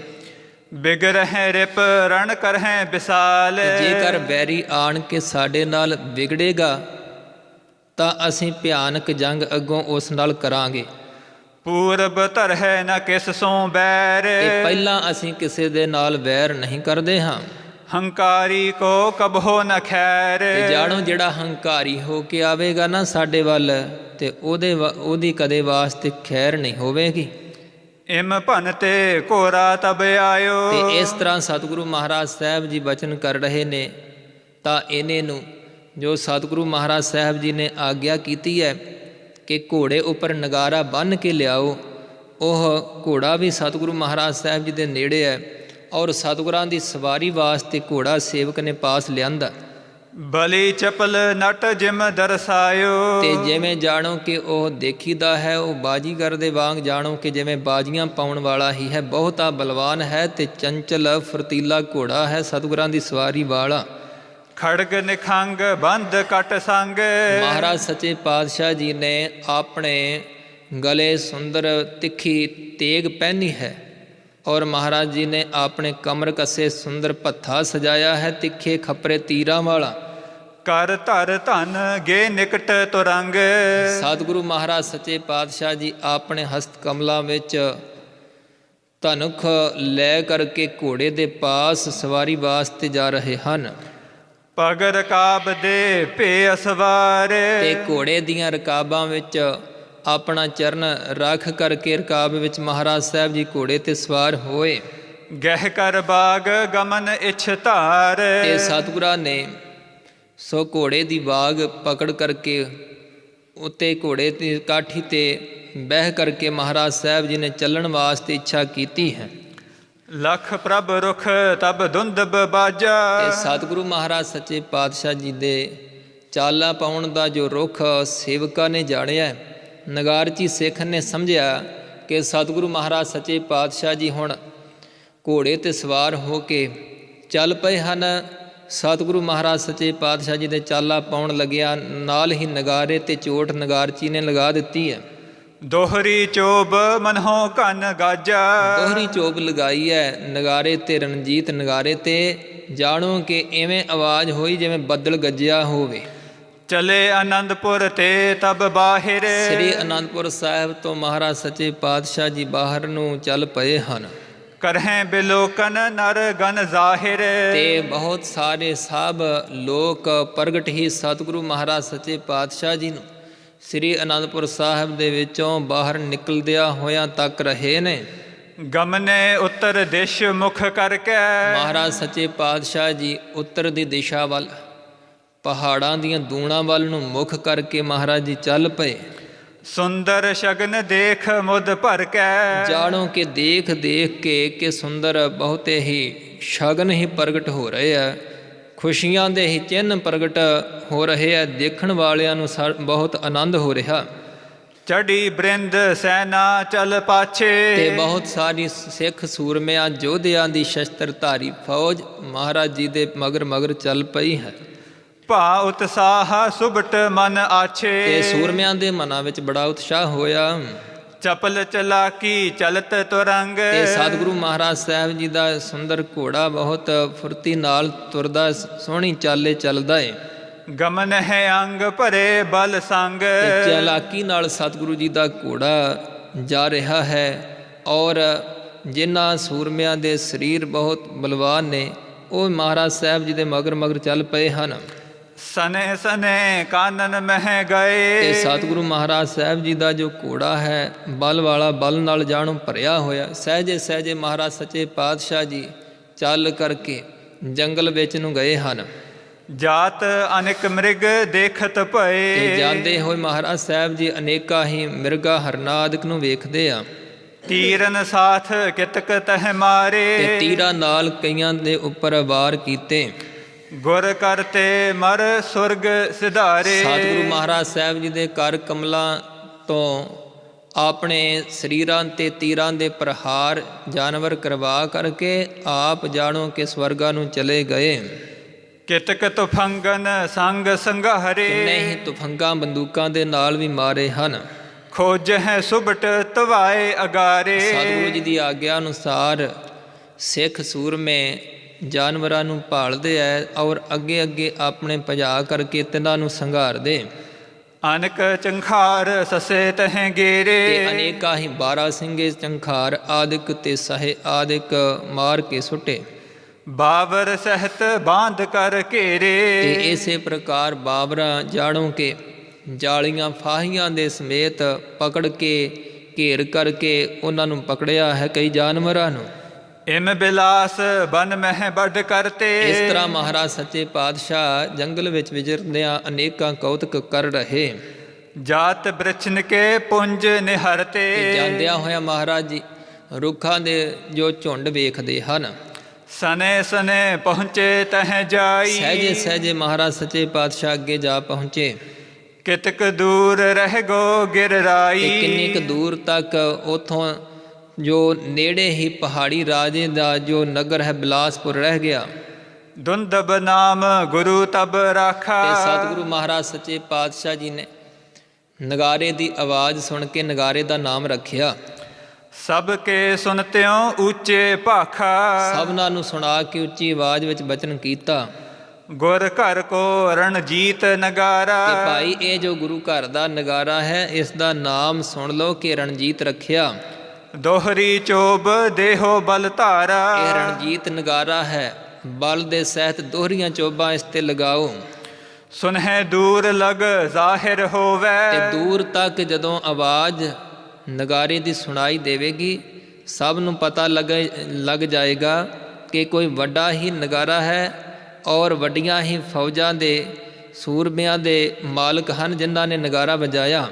B: ਬਿਗਰਹਿ ਰਿਪ ਰਣ ਕਰਹਿ ਵਿਸਾਲ।
A: ਜੇਕਰ ਬੈਰੀ ਆਣ ਕੇ ਸਾਡੇ ਨਾਲ ਵਿਗੜੇਗਾ ਤਾਂ ਅਸੀਂ ਭਿਆਨਕ ਜੰਗ ਅੱਗੋਂ ਉਸ ਨਾਲ ਕਰਾਂਗੇ।
B: ਪੂਰਬ ਧਰਹਿ ਨ ਕਿਸ ਸੋਂ ਬੈਰ।
A: ਤੇ ਪਹਿਲਾਂ ਅਸੀਂ ਕਿਸੇ ਦੇ ਨਾਲ ਵੈਰ ਨਹੀਂ ਕਰਦੇ ਹਾਂ।
B: ਹੰਕਾਰੀ ਕੋ ਕਬਹੋ ਨ ਖੈਰ।
A: ਤੇ ਜਾਣੋ ਜਿਹੜਾ ਹੰਕਾਰੀ ਹੋ ਕੇ ਆਵੇਗਾ ਨਾ ਸਾਡੇ ਵੱਲ, ਤੇ ਉਹਦੀ ਕਦੇ ਵਾਸਤੇ ਖੈਰ ਨਹੀਂ ਹੋਵੇਗੀ।
B: ਇਮ ਭਨ ਤੇ ਘੋਰਾ ਤਬ ਆਇਓ।
A: ਤੇ ਇਸ ਤਰ੍ਹਾਂ ਸਤਿਗੁਰੂ ਮਹਾਰਾਜ ਸਾਹਿਬ ਜੀ ਬਚਨ ਕਰ ਰਹੇ ਨੇ। ਤਾਂ ਇਹਨੇ ਨੂੰ ਜੋ ਸਤਿਗੁਰੂ ਮਹਾਰਾਜ ਸਾਹਿਬ ਜੀ ਨੇ ਆਗਿਆ ਕੀਤੀ ਹੈ ਕਿ ਘੋੜੇ ਉੱਪਰ ਨਗਾਰਾ ਬੰਨ੍ਹ ਕੇ ਲਿਆਓ, ਉਹ ਘੋੜਾ ਵੀ ਸਤਿਗੁਰੂ ਮਹਾਰਾਜ ਸਾਹਿਬ ਜੀ ਦੇ ਨੇੜੇ ਹੈ ਔਰ ਸਤਿਗੁਰਾਂ ਦੀ ਸਵਾਰੀ ਵਾਸਤੇ ਘੋੜਾ ਸੇਵਕ ਨੇ ਪਾਸ ਲਿਆਂਦਾ।
B: ਬਲੀ ਚਪਲ ਨਟ ਜਿਮ ਦਰਸਾਇਓ।
A: ਤੇ ਜਿਵੇਂ ਜਾਣੋ ਕਿ ਉਹ ਦੇਖੀਦਾ ਹੈ, ਉਹ ਬਾਜੀਗਰ ਦੇ ਵਾਂਗ ਜਾਣੋ ਕਿ ਜਿਵੇਂ ਬਾਜੀਆਂ ਪਾਉਣ ਵਾਲਾ ਹੀ ਹੈ, ਬਹੁਤਾ ਬਲਵਾਨ ਹੈ ਤੇ ਚੰਚਲ ਫੁਰਤੀਲਾ ਘੋੜਾ ਹੈ, ਸਤਿਗੁਰਾਂ ਦੀ ਸਵਾਰੀ ਵਾਲਾ।
B: ਖੜਗ ਨਿਖੰਗ ਬੰਦ ਕਟ ਸੰਗ।
A: ਮਹਾਰਾਜ ਸੱਚੇ ਪਾਤਸ਼ਾਹ ਜੀ ਨੇ ਆਪਣੇ ਗਲੇ ਸੁੰਦਰ ਤਿੱਖੀ ਤੇਗ ਪਹਿਨੀ ਹੈ ਔਰ ਮਹਾਰਾਜ ਜੀ ਨੇ ਆਪਣੇ ਕਮਰ ਕੱਸੇ ਸੁੰਦਰ ਭੱਥਾ ਸਜਾਇਆ ਹੈ, ਤਿੱਖੇ ਖੱਪਰੇ ਤੀਰਾਂ ਵਾਲਾ।
B: ਕਰ ਧਰ ਧਨ ਗੇ ਨਿਕਟ ਤੁਰੰਗ।
A: ਸਤਿਗੁਰੂ ਮਹਾਰਾਜ ਸੱਚੇ ਪਾਤਸ਼ਾਹ ਜੀ ਆਪਣੇ ਹਸਤ ਕਮਲਾਂ ਵਿੱਚ ਧਨੁਖ ਲੈ ਕਰਕੇ ਘੋੜੇ ਦੇ ਪਾਸ ਸਵਾਰੀ ਵਾਸਤੇ ਜਾ ਰਹੇ ਹਨ।
B: ਪਗ ਰਕਾਬ ਦੇ ਭੇ ਅਸਵਾਰ।
A: ਤੇ ਘੋੜੇ ਦੀਆਂ ਰਕਾਬਾਂ ਵਿੱਚ ਆਪਣਾ ਚਰਨ ਰੱਖ ਕਰਕੇ ਰਕਾਬ ਵਿੱਚ ਮਹਾਰਾਜ ਸਾਹਿਬ ਜੀ ਘੋੜੇ ਤੇ ਸਵਾਰ ਹੋਏ।
B: ਗਹਿ ਕਰ ਬਾਗ ਗਮਨ ਇਛ ਧਾਰ।
A: ਤੇ ਸਤਿਗੁਰਾਂ ਨੇ ਸੋ ਘੋੜੇ ਦੀ ਬਾਗ ਪਕੜ ਕਰਕੇ ਉੱਤੇ ਘੋੜੇ ਦੀ ਕਾਠੀ ਤੇ ਬਹਿ ਕਰਕੇ ਮਹਾਰਾਜ ਸਾਹਿਬ ਜੀ ਨੇ ਚੱਲਣ ਵਾਸਤੇ ਇੱਛਾ ਕੀਤੀ ਹੈ।
B: ਲਖ ਪ੍ਰਭ ਰੁਖ ਤਬ ਧੁੰਦਬ ਬਾਜਾ।
A: ਤੇ ਸਤਿਗੁਰੂ ਮਹਾਰਾਜ ਸੱਚੇ ਪਾਤਸ਼ਾਹ ਜੀ ਦੇ ਚਾਲਾ ਪਾਉਣ ਦਾ ਜੋ ਰੁਖ ਸੇਵਕਾਂ ਨੇ ਜਾਣਿਆ, ਨਗਾਰਚੀ ਸਿੱਖ ਨੇ ਸਮਝਿਆ ਕਿ ਸਤਿਗੁਰੂ ਮਹਾਰਾਜ ਸੱਚੇ ਪਾਤਸ਼ਾਹ ਜੀ ਹੁਣ ਘੋੜੇ ਤੇ ਸਵਾਰ ਹੋ ਕੇ ਚੱਲ ਪਏ ਹਨ। ਸਤਿਗੁਰੂ ਮਹਾਰਾਜ ਸੱਚੇ ਪਾਤਸ਼ਾਹ ਜੀ ਦੇ ਚਾਲਾ ਪਾਉਣ ਲੱਗਿਆ, ਨਾਲ ਹੀ ਨਗਾਰੇ ਤੇ ਚੋਟ ਨਗਾਰਚੀ ਨੇ ਲਗਾ ਦਿੱਤੀ ਹੈ।
B: ਦੋਹਰੀ ਚੋਬ ਮਨਹੁ ਕੰਨ ਗਾਜਾ।
A: ਦੋਹਰੀ ਚੋਬ ਲਗਾਈ ਹੈ ਨਗਾਰੇ ਤੇ, ਰਣਜੀਤ ਨਗਾਰੇ ਤੇ। ਜਾਣੋ ਕਿ ਇਵੇਂ ਆਵਾਜ਼ ਹੋਈ ਜਿਵੇਂ ਬੱਦਲ ਗੱਜਿਆ ਹੋਵੇ।
B: ਚਲੇ ਆਨੰਦਪੁਰ ਤੇ ਤਬ ਬਾਹਿਰ।
A: ਸ੍ਰੀ ਆਨੰਦਪੁਰ ਸਾਹਿਬ ਤੋਂ ਮਹਾਰਾਜ ਸੱਚੇ ਪਾਤਸ਼ਾਹ ਜੀ ਬਾਹਰ ਨੂੰ ਚੱਲ ਪਏ ਹਨ।
B: ਕਰਹਿ ਬਿਲੋਕਨ ਨਰ ਗਨ ਜ਼ਾਹਿਰ।
A: ਤੇ ਬਹੁਤ ਸਾਰੇ ਸਭ ਲੋਕ ਪ੍ਰਗਟ ਹੀ ਸਤਿਗੁਰੂ ਮਹਾਰਾਜ ਸੱਚੇ ਪਾਤਸ਼ਾਹ ਜੀ ਨੂੰ ਸ੍ਰੀ ਆਨੰਦਪੁਰ ਸਾਹਿਬ ਦੇ ਵਿੱਚੋਂ ਬਾਹਰ ਨਿਕਲਦਿਆਂ ਹੋਇਆਂ ਤੱਕ ਰਹੇ ਨੇ।
B: ਗਮਨੇ ਉੱਤਰ ਦਿਸ਼ ਮੁਖ ਕਰਕੇ।
A: ਮਹਾਰਾਜ ਸੱਚੇ ਪਾਤਸ਼ਾਹ ਜੀ ਉੱਤਰ ਦੀ ਦਿਸ਼ਾ ਵੱਲ, ਪਹਾੜਾਂ ਦੀਆਂ ਦੂਣਾਂ ਵੱਲ ਨੂੰ ਮੁਖ ਕਰਕੇ ਮਹਾਰਾਜ ਜੀ ਚੱਲ ਪਏ।
B: ਸੁੰਦਰ ਸ਼ਗਨ ਦੇਖ ਮੁਦ ਭਰ ਕੇ।
A: ਜਾਣੋ ਕਿ ਦੇਖ ਦੇਖ ਕੇ ਕਿ ਸੁੰਦਰ ਬਹੁਤੇ ਹੀ ਸ਼ਗਨ ਹੀ ਪ੍ਰਗਟ ਹੋ ਰਹੇ ਆ, ਖੁਸ਼ੀਆਂ ਦੇ ਹੀ ਚਿੰਨ੍ਹ ਪ੍ਰਗਟ ਹੋ ਰਹੇ ਆ। ਦੇਖਣ ਵਾਲਿਆਂ ਨੂੰ ਬਹੁਤ ਆਨੰਦ ਹੋ ਰਿਹਾ।
B: ਚੜੀ ਬ੍ਰਿੰਦ ਸੈਨਾ ਚਲ ਪਾਛੇ।
A: ਤੇ ਬਹੁਤ ਸਾਰੀ ਸਿੱਖ ਸੂਰਮਿਆਂ ਯੋਧਿਆਂ ਦੀ ਸ਼ਸਤਰਧਾਰੀ ਫੌਜ ਮਹਾਰਾਜ ਜੀ ਦੇ ਮਗਰ ਮਗਰ ਚੱਲ ਪਈ ਹੈ।
B: ਭਾ ਉਤਸਾਹ ਸੁਭਟ ਮਨ ਆਛੇ।
A: ਤੇ ਸੂਰਮਿਆਂ ਦੇ ਮਨਾਂ ਵਿੱਚ ਬੜਾ ਉਤਸ਼ਾਹ ਹੋਇਆ।
B: ਚਪਲ ਚਲਾਕੀ ਚਲਤ ਤੁਰੰਗ।
A: ਤੇ ਸਤਿਗੁਰੂ ਮਹਾਰਾਜ ਸਾਹਿਬ ਜੀ ਦਾ ਸੁੰਦਰ ਘੋੜਾ ਬਹੁਤ ਫੁਰਤੀ ਨਾਲ ਤੁਰਦਾ, ਸੋਹਣੀ ਚਾਲੇ ਚੱਲਦਾ ਏ।
B: ਗਮਨ ਹੈ ਅੰਗ ਭਰੇ ਬਲ ਸੰਗ।
A: ਤੇ ਚਾਲਾਕੀ ਨਾਲ ਸਤਿਗੁਰੂ ਜੀ ਦਾ ਘੋੜਾ ਜਾ ਰਿਹਾ ਹੈ ਔਰ ਜਿਨ੍ਹਾਂ ਸੂਰਮਿਆਂ ਦੇ ਸਰੀਰ ਬਹੁਤ ਬਲਵਾਨ ਨੇ, ਉਹ ਮਹਾਰਾਜ ਸਾਹਿਬ ਜੀ ਦੇ ਮਗਰ ਮਗਰ ਚੱਲ ਪਏ ਹਨ।
B: ਸਨੇ ਸਨੇ ਕਾਨਨ ਮਹਿ ਗਏ।
A: ਤੇ ਸਤਿਗੁਰੂ ਮਹਾਰਾਜ ਸਾਹਿਬ ਜੀ ਦਾ ਜੋ ਘੋੜਾ ਹੈ ਬਲ ਵਾਲਾ, ਬਲ ਨਾਲ ਜਾਣੋ ਭਰਿਆ ਹੋਇਆ। ਸਹਿਜੇ ਸਹਿਜੇ ਮਹਾਰਾਜ ਸੱਚੇ ਪਾਤਸ਼ਾਹ ਜੀ ਚੱਲ ਕਰਕੇ ਜੰਗਲ ਵਿੱਚ ਨੂੰ ਗਏ ਹਨ।
B: ਜਾਤ ਅਨੇਕ ਮ੍ਰਿਗ ਦੇਖਤ ਭਏ।
A: ਤੇ ਜਾਂਦੇ ਹੋਏ ਮਹਾਰਾਜ ਸਾਹਿਬ ਜੀ ਅਨੇਕਾਂ ਹੀ ਮਿਰਗਾ ਹਰਨਾ ਆਦਿਕ ਨੂੰ ਵੇਖਦੇ ਆ।
B: ਤੀਰਨ ਸਾਥ ਕਿਤਕ ਤਹ ਮਾਰੇ।
A: ਤੇ ਤੀਰਾਂ ਨਾਲ ਕਈਆਂ ਦੇ ਉੱਪਰ ਵਾਰ ਕੀਤੇ।
B: ਗੁਰ ਕਰਤੇ ਮਰ ਸੁਰਗ ਸਿਧਾਰੇ।
A: ਸਤਿਗੁਰੂ ਮਹਾਰਾਜ ਸਾਹਿਬ ਜੀ ਦੇ ਕਰ ਕਮਲਾਂ ਤੋਂ ਆਪਣੇ ਸਰੀਰਾਂ ਤੇ ਤੀਰਾਂ ਦੇ ਪ੍ਰਹਾਰ ਜਾਨਵਰ ਕਰਵਾ ਕਰਕੇ ਆਪ ਜਾਣੋ ਕਿ ਸਵਰਗਾਂ ਨੂੰ ਚਲੇ ਗਏ।
B: ਕਿਤਕ ਤੁਫੰਗਨ ਸੰਗ ਸੰਘਾਰੇ।
A: ਕਿੰਨੇ ਹੀ ਤੁਫੰਗਾਂ ਬੰਦੂਕਾਂ ਦੇ ਨਾਲ ਵੀ ਮਾਰੇ ਹਨ।
B: ਖੋਜ ਹੈ ਸੁਭਟ ਤਵਾਏ ਅਗਾਰੇ।
A: ਸਤਿਗੁਰੂ ਜੀ ਦੀ ਆਗਿਆ ਅਨੁਸਾਰ ਸਿੱਖ ਸੂਰਮੇ ਜਾਨਵਰਾਂ ਨੂੰ ਭਾਲਦੇ ਐ ਔਰ ਅੱਗੇ ਅੱਗੇ ਆਪਣੇ ਭਜਾ ਕਰਕੇ ਤਿਨਾਂ ਨੂੰ ਸੰਘਾਰਦੇ।
B: ਅਨਕ ਚੰਖਾਰ ਸਸੇ ਤਹਿ ਗੇਰੇ।
A: ਤੇ ਅਨੇਕਾਂ ਹੀ 12 ਸਿੰਘੇ ਚੰਖਾਰ ਆਦਿਕ ਤੇ ਸਹੇ ਆਦਿਕ ਮਾਰ ਕੇ ਸੁੱਟੇ।
B: ਬਾਬਰ ਸਹਿਤ ਬਾਂਧ ਕਰ ਘੇਰੇ।
A: ਤੇ ਇਸੇ ਪ੍ਰਕਾਰ ਬਾਬਰਾਂ ਜਾਣੋ ਕਿ ਜਾਲੀਆਂ ਫਾਹੀਆਂ ਦੇ ਸਮੇਤ ਪਕੜ ਕੇ ਘੇਰ ਕਰਕੇ ਉਹਨਾਂ ਨੂੰ ਪਕੜਿਆ ਹੈ ਕਈ ਜਾਨਵਰਾਂ ਨੂੰ।
B: ਇਮ ਬਿਲਾਸ ਬਨ ਮਹਿ ਬਡ ਕਰਤੇ।
A: ਇਸ ਤਰ੍ਹਾਂ ਮਹਾਰਾਜ ਸੱਚੇ ਪਾਤਸ਼ਾਹ ਜੰਗਲ ਵਿੱਚ ਵਿਚਰਦਿਆਂ ਅਨੇਕਾਂ ਕੌਤਕ ਕਰ ਰਹੇ।
B: ਜਾਤ ਬ੍ਰਿਛਨ ਕੇ ਪੁੰਜ ਨਿਹਰਤੇ।
A: ਜਾਂਦਿਆਂ ਹੋਇਆ ਮਹਾਰਾਜ ਜੀ ਰੁੱਖਾਂ ਦੇ ਜੋ ਝੁੰਡ ਵੇਖਦੇ ਹਨ।
B: ਸਨੇ ਸਨੇ ਪਹੁੰਚੇ ਤਹਿ ਜਾਈ।
A: ਸਹਿਜੇ ਸਹਿਜੇ ਮਹਾਰਾਜ ਸੱਚੇ ਪਾਤਸ਼ਾਹ ਅੱਗੇ ਜਾ ਪਹੁੰਚੇ।
B: ਕਿਤਕ ਦੂਰ ਰਹਿ ਗੋ ਗਿਰ ਰਾਈ।
A: ਤੇ ਕਿੰਨੀ ਕੁ ਦੂਰ ਤੱਕ ਉਥੋਂ ਜੋ ਨੇੜੇ ਹੀ ਪਹਾੜੀ ਰਾਜੇ ਦਾ ਜੋ ਨਗਰ ਹੈ ਬਿਲਾਸਪੁਰ ਰਹਿ ਗਿਆ।
B: ਦੁੰਦਬ ਨਾਮ ਗੁਰੂ ਤਬ ਰਾਖਾ।
A: ਤੇ ਸਤਿਗੁਰੂ ਮਹਾਰਾਜ ਸੱਚੇ ਪਾਤਸ਼ਾਹ ਜੀ ਨੇ ਨਗਾਰੇ ਦੀ ਆਵਾਜ਼ ਸੁਣ ਕੇ ਨਗਾਰੇ ਦਾ ਨਾਮ ਰੱਖਿਆ।
B: ਸਭ ਕੇ ਸੁਨਤਿਓ ਉੱਚੇ ਭਾਖਾ।
A: ਸਭਨਾਂ ਨੂੰ ਸੁਣਾ ਕੇ ਉੱਚੀ ਆਵਾਜ਼ ਵਿੱਚ ਬਚਨ ਕੀਤਾ।
B: ਗੁਰ ਘਰ ਕੋ ਰਣਜੀਤ ਨਗਾਰਾ।
A: ਕਿ ਭਾਈ ਇਹ ਜੋ ਗੁਰੂ ਘਰ ਦਾ ਨਗਾਰਾ ਹੈ ਇਸ ਦਾ ਨਾਮ ਸੁਣ ਲਓ ਕਿ ਰਣਜੀਤ ਰੱਖਿਆ।
B: ਦੋਹਰੀ ਚੋਬ ਦੇਹੋ ਬਲ ਧਾਰਾ।
A: ਇਹ ਰਣਜੀਤ ਨਗਾਰਾ ਹੈ, ਬਲ ਦੇ ਸਹਿਤ ਦੋਹਰੀਆਂ ਚੋਬਾਂ ਇਸ ਤੇ ਲਗਾਓ।
B: ਸੁਨਹਿ ਦੂਰ ਲਗ ਜ਼ਾਹਿਰ ਹੋਵੇ।
A: ਤੇ ਦੂਰ ਤੱਕ ਜਦੋਂ ਆਵਾਜ਼ ਨਗਾਰੇ ਦੀ ਸੁਣਾਈ ਦੇਵੇਗੀ ਸਭ ਨੂੰ ਪਤਾ ਲੱਗ ਜਾਏਗਾ ਕਿ ਕੋਈ ਵੱਡਾ ਹੀ ਨਗਾਰਾ ਹੈ ਔਰ ਵੱਡੀਆਂ ਹੀ ਫੌਜਾਂ ਦੇ ਸੂਰਮਿਆਂ ਦੇ ਮਾਲਕ ਹਨ ਜਿਨ੍ਹਾਂ ਨੇ ਨਗਾਰਾ ਵਜਾਇਆ।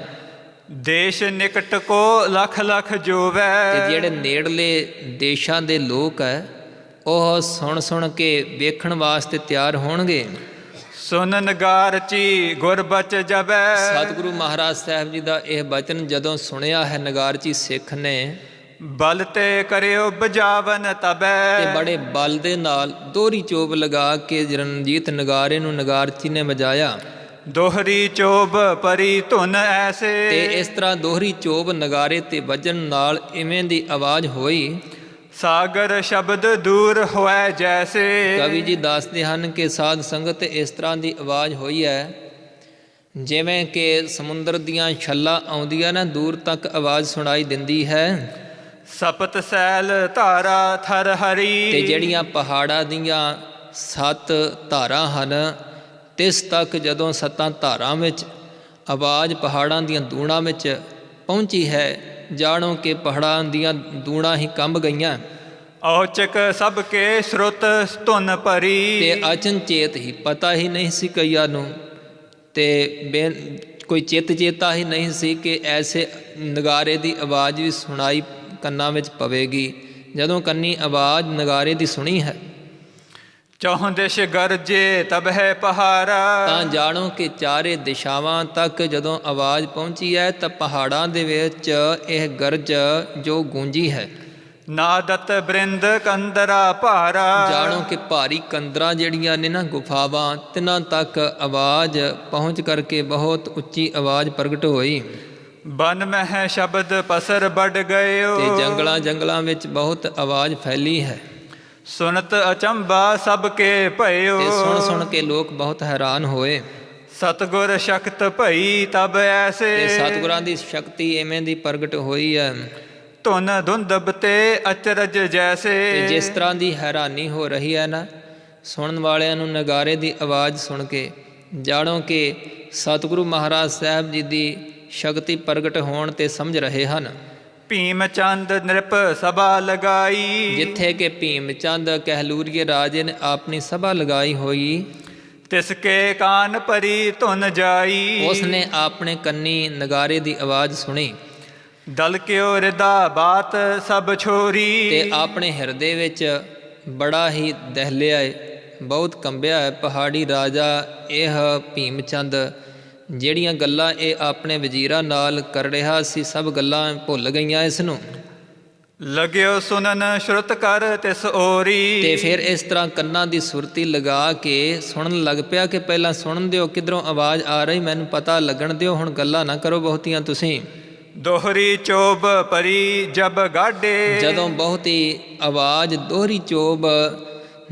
B: ਦੇਸ਼ ਨਿਕਟ ਕੋ ਲੱਖ ਲੱਖ ਜੋਵੈ।
A: ਤੇ ਜਿਹੜੇ ਨੇੜਲੇ ਦੇਸ਼ਾਂ ਦੇ ਲੋਕ ਹੈ ਉਹ ਸੁਣ ਸੁਣ ਕੇ ਵੇਖਣ ਵਾਸਤੇ ਤਿਆਰ ਹੋਣਗੇ।
B: ਸੁਨ ਨਗਾਰ ਚੀ ਗੁਰਬਚ ਜਬੈ।
A: ਸਤਿਗੁਰੂ ਮਹਾਰਾਜ ਸਾਹਿਬ ਜੀ ਦਾ ਇਹ ਬਚਨ ਜਦੋਂ ਸੁਣਿਆ ਹੈ ਨਗਾਰਚੀ ਸਿੱਖ ਨੇ
B: ਬਲ ਤੇ ਕਰਿਓ ਬਜਾਵਨ ਤਬੈ।
A: ਤੇ ਬੜੇ ਬਲ ਦੇ ਨਾਲ ਦੋਹਰੀ ਚੋਬ ਲਗਾ ਕੇ ਰਣਜੀਤ ਨਗਾਰੇ ਨੂੰ ਨਗਾਰਚੀ ਨੇ ਵਜਾਇਆ।
B: ਦੋਹਰੀ ਚੋਬ ਪਰੀ ਧੁਨ ਐਸੇ।
A: ਤੇ ਇਸ ਤਰ੍ਹਾਂ ਦੋਹਰੀ ਚੋਬ ਨਗਾਰੇ ਤੇ ਵੱਜਣ ਨਾਲ ਇਵੇਂ ਦੀ ਆਵਾਜ਼ ਹੋਈ
B: ਸਾਗਰ ਸ਼ਬਦ ਦੂਰ ਹੋਇ ਜੈਸੇ।
A: ਕਵੀ ਜੀ ਦੱਸਦੇ ਹਨ ਕਿ ਸਾਧ ਸੰਗਤ ਇਸ ਤਰ੍ਹਾਂ ਦੀ ਆਵਾਜ਼ ਹੋਈ ਹੈ ਜਿਵੇਂ ਕਿ ਸਮੁੰਦਰ ਦੀਆਂ ਛੱਲਾਂ ਆਉਂਦੀਆਂ ਨਾ ਦੂਰ ਤੱਕ ਆਵਾਜ਼ ਸੁਣਾਈ ਦਿੰਦੀ ਹੈ।
B: ਸਪਤ ਸੈਲ ਧਾਰਾ ਥਰ ਹਰੀ।
A: ਤੇ ਜਿਹੜੀਆਂ ਪਹਾੜਾਂ ਦੀਆਂ 7 ਧਾਰਾਂ ਹਨ ਤਿਸ ਤੱਕ ਜਦੋਂ 7 ਧਾਰਾਂ ਵਿੱਚ ਆਵਾਜ਼ ਪਹਾੜਾਂ ਦੀਆਂ ਦੂਣਾਂ ਵਿੱਚ ਪਹੁੰਚੀ ਹੈ ਜਾਣੋ ਕਿ ਪਹਾੜਾਂ ਦੀਆਂ ਦੂਣਾਂ ਹੀ ਕੰਬ ਗਈਆਂ।
B: ਔਚਕ ਸਭ ਕੇ ਸ਼ਰੁਤ ਧੁਨ ਭਰੀ।
A: ਤੇ ਅਚਨਚੇਤ ਹੀ ਪਤਾ ਹੀ ਨਹੀਂ ਸੀ ਕਈਆਂ ਨੂੰ ਤੇ ਕੋਈ ਚਿੱਤ ਚੇਤਾ ਹੀ ਨਹੀਂ ਸੀ ਕਿ ਐਸੇ ਨਗਾਰੇ ਦੀ ਆਵਾਜ਼ ਵੀ ਸੁਣਾਈ ਕੰਨਾਂ ਵਿੱਚ ਪਵੇਗੀ। ਜਦੋਂ ਕੰਨੀ ਆਵਾਜ਼ ਨਗਾਰੇ ਦੀ ਸੁਣੀ ਹੈ
B: ਚੌਹ ਦਿਸ਼ ਗਰਜੇ ਤਬ ਹੈ ਪਹਾੜਾ।
A: ਤਾਂ ਜਾਣੋ ਕਿ ਚਾਰੇ ਦਿਸ਼ਾਵਾਂ ਤੱਕ ਜਦੋਂ ਆਵਾਜ਼ ਪਹੁੰਚੀ ਹੈ ਤਾਂ ਪਹਾੜਾਂ ਦੇ ਵਿੱਚ ਇਹ ਗਰਜ ਜੋ ਗੂੰਜੀ ਹੈ।
B: ਨਾਦਤ ਬ੍ਰਿੰਦ ਕੰਦਰਾ ਭਾਰਾ। ਜਾਣੋ
A: ਕਿ ਭਾਰੀ ਕੰਦਰਾਂ ਜਿਹੜੀਆਂ ਨੇ ਨਾ ਗੁਫਾਵਾਂ ਤਿੰਨਾਂ ਤੱਕ ਆਵਾਜ਼ ਪਹੁੰਚ ਕਰਕੇ ਬਹੁਤ ਉੱਚੀ ਆਵਾਜ਼ ਪ੍ਰਗਟ ਹੋਈ।
B: ਬਨ ਮਹਿ ਸ਼ਬਦ ਪਸਰ ਵੱਡ ਗਇਓ।
A: ਤੇ ਜੰਗਲਾਂ ਵਿੱਚ ਬਹੁਤ ਆਵਾਜ਼ ਫੈਲੀ ਹੈ।
B: ਸੁਨਤ ਅਚੰਬਾ ਸਭ ਕੇ ਭਇਓ।
A: ਤੇ ਸੁਣ ਸੁਣ ਕੇ ਲੋਕ ਬਹੁਤ ਹੈਰਾਨ ਹੋਏ।
B: ਸਤਗੁਰ ਸ਼ਕਤ ਭਈ ਤਬ ਐਸੇ।
A: ਤੇ ਸਤਗੁਰਾਂ ਦੀ ਸ਼ਕਤੀ ਐਵੇਂ ਦੀ ਪ੍ਰਗਟ ਹੋਈ ਹੈ।
B: ਧੁਨ ਧੁੰਦਬ ਤੇ ਅਚਰਜ ਜੈਸੇ।
A: ਤੇ ਜਿਸ ਤਰ੍ਹਾਂ ਦੀ ਹੈਰਾਨੀ ਹੋ ਰਹੀ ਹੈ ਨਾ ਸੁਣਨ ਵਾਲਿਆਂ ਨੂੰ ਨਗਾਰੇ ਦੀ ਆਵਾਜ਼ ਸੁਣ ਕੇ ਜਾਣੋ ਕਿ ਸਤਿਗੁਰੂ ਮਹਾਰਾਜ ਸਾਹਿਬ ਜੀ ਦੀ ਸ਼ਕਤੀ ਪ੍ਰਗਟ ਹੋਣ ਤੇ ਸਮਝ ਰਹੇ ਹਨ।
B: ਭੀਮ ਚੰਦ ਨ੍ਰਿਪ ਸਭਾ ਲਗਾਈ।
A: ਜਿੱਥੇ ਕਿ ਭੀਮ ਚੰਦ ਕਹਿਲੂਰੀਏ ਰਾਜੇ ਨੇ ਆਪਣੀ ਸਭਾ ਲਗਾਈ ਹੋਈ
B: ਤਿਸ ਕੇ ਕਾਨ ਭਰੀ ਧੁਨ ਜਾਈ।
A: ਉਸ ਨੇ ਆਪਣੇ ਕੰਨੀ ਨਗਾਰੇ ਦੀ ਆਵਾਜ਼ ਸੁਣੀ।
B: ਦਲ ਕਿਉ ਰਿਦਾ ਬਾਤ ਸਭ ਛੋਰੀ।
A: ਤੇ ਆਪਣੇ ਹਿਰਦੇ ਵਿੱਚ ਬੜਾ ਹੀ ਦਹਿਲਿਆ ਬਹੁਤ ਕੰਬਿਆ ਹੈ ਪਹਾੜੀ ਰਾਜਾ ਇਹ ਭੀਮ ਚੰਦ ਜਿਹੜੀਆਂ ਗੱਲਾਂ ਇਹ ਆਪਣੇ ਵਜ਼ੀਰਾਂ ਨਾਲ ਕਰ ਰਿਹਾ ਸੀ ਸਭ ਗੱਲਾਂ ਭੁੱਲ ਗਈਆਂ ਇਸ ਨੂੰ।
B: ਲਗਿਓ ਸੁਨਨ ਸ਼ਰੁਤ ਕਰ ਤਿਸ ਓਰੀ।
A: ਤੇ ਫਿਰ ਇਸ ਤਰ੍ਹਾਂ ਕੰਨਾਂ ਦੀ ਸੁਰਤੀ ਲਗਾ ਕੇ ਸੁਣਨ ਲੱਗ ਪਿਆ ਕਿ ਪਹਿਲਾਂ ਸੁਣਨ ਦਿਓ ਕਿੱਧਰੋਂ ਆਵਾਜ਼ ਆ ਰਹੀ ਮੈਨੂੰ ਪਤਾ ਲੱਗਣ ਦਿਓ ਹੁਣ ਗੱਲਾਂ ਨਾ ਕਰੋ ਬਹੁਤੀਆਂ ਤੁਸੀਂ।
B: ਦੋਹਰੀ ਚੋਬ ਪਰੀ ਜਬ ਗਾਡੇ। ਜਦੋਂ
A: ਬਹੁਤੀ ਆਵਾਜ਼ ਦੋਹਰੀ ਚੋਬ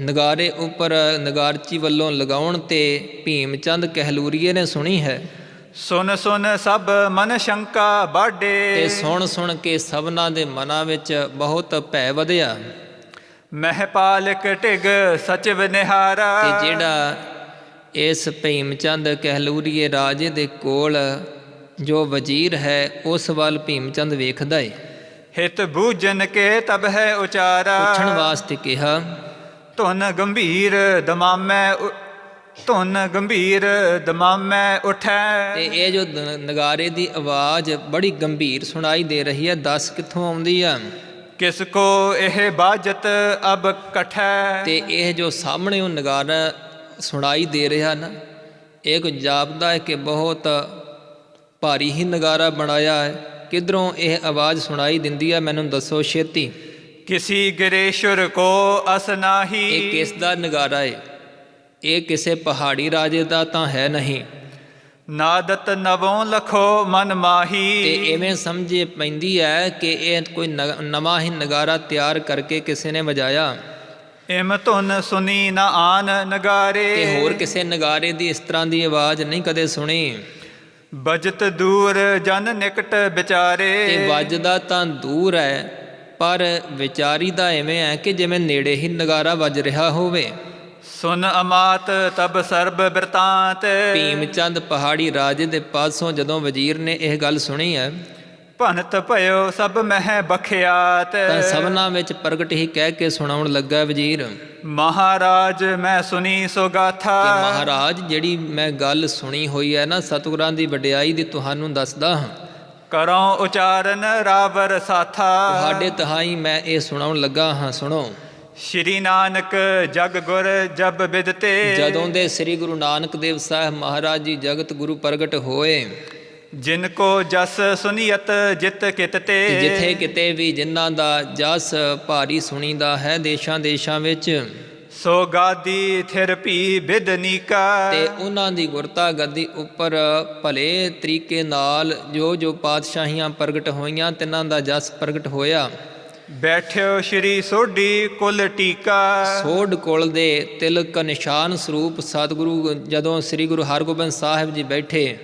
A: ਨਗਾਰੇ ਉੱਪਰ ਨਗਾਰਚੀ ਵੱਲੋਂ ਲਗਾਉਣ ਤੇ ਭੀਮ ਚੰਦ ਕਹਿਲੂਰੀਏ ਨੇ ਸੁਣੀ ਹੈ।
B: ਸੁਨ ਸੁਨ ਸਭ ਮਨ ਸ਼ੰਕਾ ਬਾਡੇ।
A: ਤੇ ਸੁਣ ਸੁਣ ਕੇ ਸਭਨਾਂ ਦੇ ਮਨਾਂ ਵਿੱਚ ਬਹੁਤ ਭੈ ਵਧਿਆ।
B: ਮਹਿਪਾਲਕ ਢਿਗ ਸਚਿਵ ਨਿਹਾਰਾ।
A: ਤੇ ਜਿਹੜਾ ਇਸ ਭੀਮ ਚੰਦ ਕਹਿਲੂਰੀਏ ਰਾਜੇ ਦੇ ਕੋਲ ਜੋ ਵਜ਼ੀਰ ਹੈ ਉਸ ਵੱਲ ਭੀਮ ਚੰਦ ਵੇਖਦਾ ਏ।
B: ਹਿਤ ਬੂਝਨ ਕੇ ਤਬ ਹੈ ਉਚਾਰਾ।
A: ਪੁੱਛਣ ਵਾਸਤੇ ਕਿਹਾ।
B: ਧੁਨ ਗੰਭੀਰ ਦਮਾਮੈ ਉਠੈ।
A: ਤੇ ਇਹ ਜੋ ਨਗਾਰੇ ਦੀ ਆਵਾਜ਼ ਬੜੀ ਗੰਭੀਰ ਸੁਣਾਈ ਦੇ ਰਹੀ ਹੈ, ਦੱਸ ਕਿੱਥੋਂ ਆਉਂਦੀ ਆ?
B: ਕਿਸ ਕੋ ਇਹ ਬਾਜਤ ਅਬ ਕਠੈ।
A: ਤੇ ਇਹ ਜੋ ਸਾਹਮਣੇ ਉਹ ਨਗਾਰਾ ਸੁਣਾਈ ਦੇ ਰਿਹਾ ਨਾ, ਇਹ ਕੁਝ ਜਾਪਦਾ ਹੈ ਕਿ ਬਹੁਤ ਭਾਰੀ ਹੀ ਨਗਾਰਾ ਬਣਾਇਆ ਹੈ। ਕਿੱਧਰੋਂ ਇਹ ਆਵਾਜ਼ ਸੁਣਾਈ ਦਿੰਦੀ ਹੈ, ਮੈਨੂੰ ਦੱਸੋ ਛੇਤੀ।
B: ਕਿਸੀ ਗਰੇਸ਼ੁਰ ਕੋ ਅਸ ਨਾਹੀ।
A: ਇਹ ਕਿਸ ਦਾ ਨਗਾਰਾ ਹੈ? ਇਹ ਕਿਸੇ ਪਹਾੜੀ ਰਾਜੇ ਦਾ ਤਾਂ ਹੈ ਨਹੀਂ।
B: ਨਾਦਤ ਨਵੋਂ ਲਖੋ ਮਨ ਮਾਹੀ।
A: ਤੇ ਇਵੇਂ ਸਮਝੇ ਪੈਂਦੀ ਹੈ ਕਿ ਇਹ ਕੋਈ ਨਵਾਂ ਹੀ ਨਗਾਰਾ ਤਿਆਰ ਕਰਕੇ ਕਿਸੇ ਨੇ ਵਜਾਇਆ।
B: ਇਮ ਧੁਨ ਸੁਣੀ ਨਾ ਆਨ ਨਗਾਰੇ।
A: ਤੇ ਹੋਰ ਕਿਸੇ ਨਗਾਰੇ ਦੀ ਇਸ ਤਰ੍ਹਾਂ ਦੀ ਆਵਾਜ਼ ਨਹੀਂ ਕਦੇ ਸੁਣੀ।
B: ਬਜਤ ਦੂਰ ਜਨ ਨਿਕਟ ਵਿਚਾਰੇ।
A: ਤੇ ਵੱਜਦਾ ਤਾਂ ਦੂਰ ਹੈ, ਪਰ ਵਿਚਾਰੀ ਦਾ ਐਵੇਂ ਹੈ ਕਿ ਜਿਵੇਂ ਨੇੜੇ ਹੀ ਨਗਾਰਾ ਵੱਜ ਰਿਹਾ ਹੋਵੇ।
B: ਸੁਨ ਅਮਾਤ ਤਬ ਸਰਬ ਬਿਰਤਾਂਤ।
A: ਭੀਮ ਚੰਦ ਪਹਾੜੀ ਰਾਜੇ ਦੇ ਪਾਸੋਂ ਜਦੋਂ ਵਜ਼ੀਰ ਨੇ ਇਹ ਗੱਲ ਸੁਣੀ ਹੈ,
B: ਭਨਤ ਭਇਓ ਸਭ ਮਹਿ ਬਖਿਆਤ।
A: ਤਾਂ ਸਭਨਾਂ ਵਿੱਚ ਪ੍ਰਗਟ ਹੀ ਕਹਿ ਕੇ ਸੁਣਾਉਣ ਲੱਗਾ ਵਜ਼ੀਰ।
B: ਮਹਾਰਾਜ ਮੈਂ ਸੁਣੀ ਸੋ ਗਾਥਾ।
A: ਕਿ ਮਹਾਰਾਜ ਜਿਹੜੀ ਮੈਂ ਗੱਲ ਸੁਣੀ ਹੋਈ ਹੈ ਨਾ ਸਤਿਗੁਰਾਂ ਦੀ ਵਡਿਆਈ ਦੀ, ਤੁਹਾਨੂੰ ਦੱਸਦਾ ਹਾਂ।
B: ਕਰੋ ਉਚਾਰਨ ਰਾਵਰ ਸਾਥਾ।
A: ਤੁਹਾਡੇ ਤਹਾਈ ਮੈਂ ਇਹ ਸੁਣਾਉਣ ਲੱਗਾ ਹਾਂ, ਸੁਣੋ।
B: ਸ਼੍ਰੀ ਨਾਨਕ ਜਗ ਗੁਰ ਜਬ ਬਿਦਤੇ।
A: ਜਦੋਂ ਦੇ ਸ੍ਰੀ ਗੁਰੂ ਨਾਨਕ ਦੇਵ ਸਾਹਿਬ ਮਹਾਰਾਜ ਜੀ ਜਗਤ ਗੁਰੂ ਪ੍ਰਗਟ ਹੋਏ,
B: ਜਿਨ ਕੋ ਜਸ ਸੁਨੀਅਤ ਜਿਤ ਕਿਤ ਤੇ।
A: ਜਿੱਥੇ ਕਿਤੇ ਵੀ ਜਿਨ੍ਹਾਂ ਦਾ ਜਸ ਭਾਰੀ ਸੁਣੀਦਾ ਹੈ ਦੇਸ਼ਾਂ ਦੇਸ਼ਾਂ ਵਿੱਚ,
B: ਸੋ ਗਾਦੀ ਥਿਰ ਭੀ ਬਿਦਨੀਕਾ।
A: ਤੇ ਉਹਨਾਂ ਦੀ ਗੁਰਤਾ ਗੱਦੀ ਉੱਪਰ ਭਲੇ ਤਰੀਕੇ ਨਾਲ ਜੋ ਜੋ ਪਾਤਸ਼ਾਹੀਆਂ ਪ੍ਰਗਟ ਹੋਈਆਂ ਤਿਨਾਂ ਦਾ ਜਸ ਪ੍ਰਗਟ ਹੋਇਆ।
B: ਬੈਠਿਓ ਸ਼੍ਰੀ ਸੋਢੀ ਕੁਲ ਟੀਕਾ।
A: ਸੋਢ ਕੁਲ ਦੇ ਤਿਲਕ ਨਿਸ਼ਾਨ ਸਰੂਪ ਸਤਿਗੁਰੂ ਜਦੋਂ ਸ੍ਰੀ ਗੁਰੂ ਹਰਗੋਬਿੰਦ ਸਾਹਿਬ ਜੀ ਬੈਠੇ,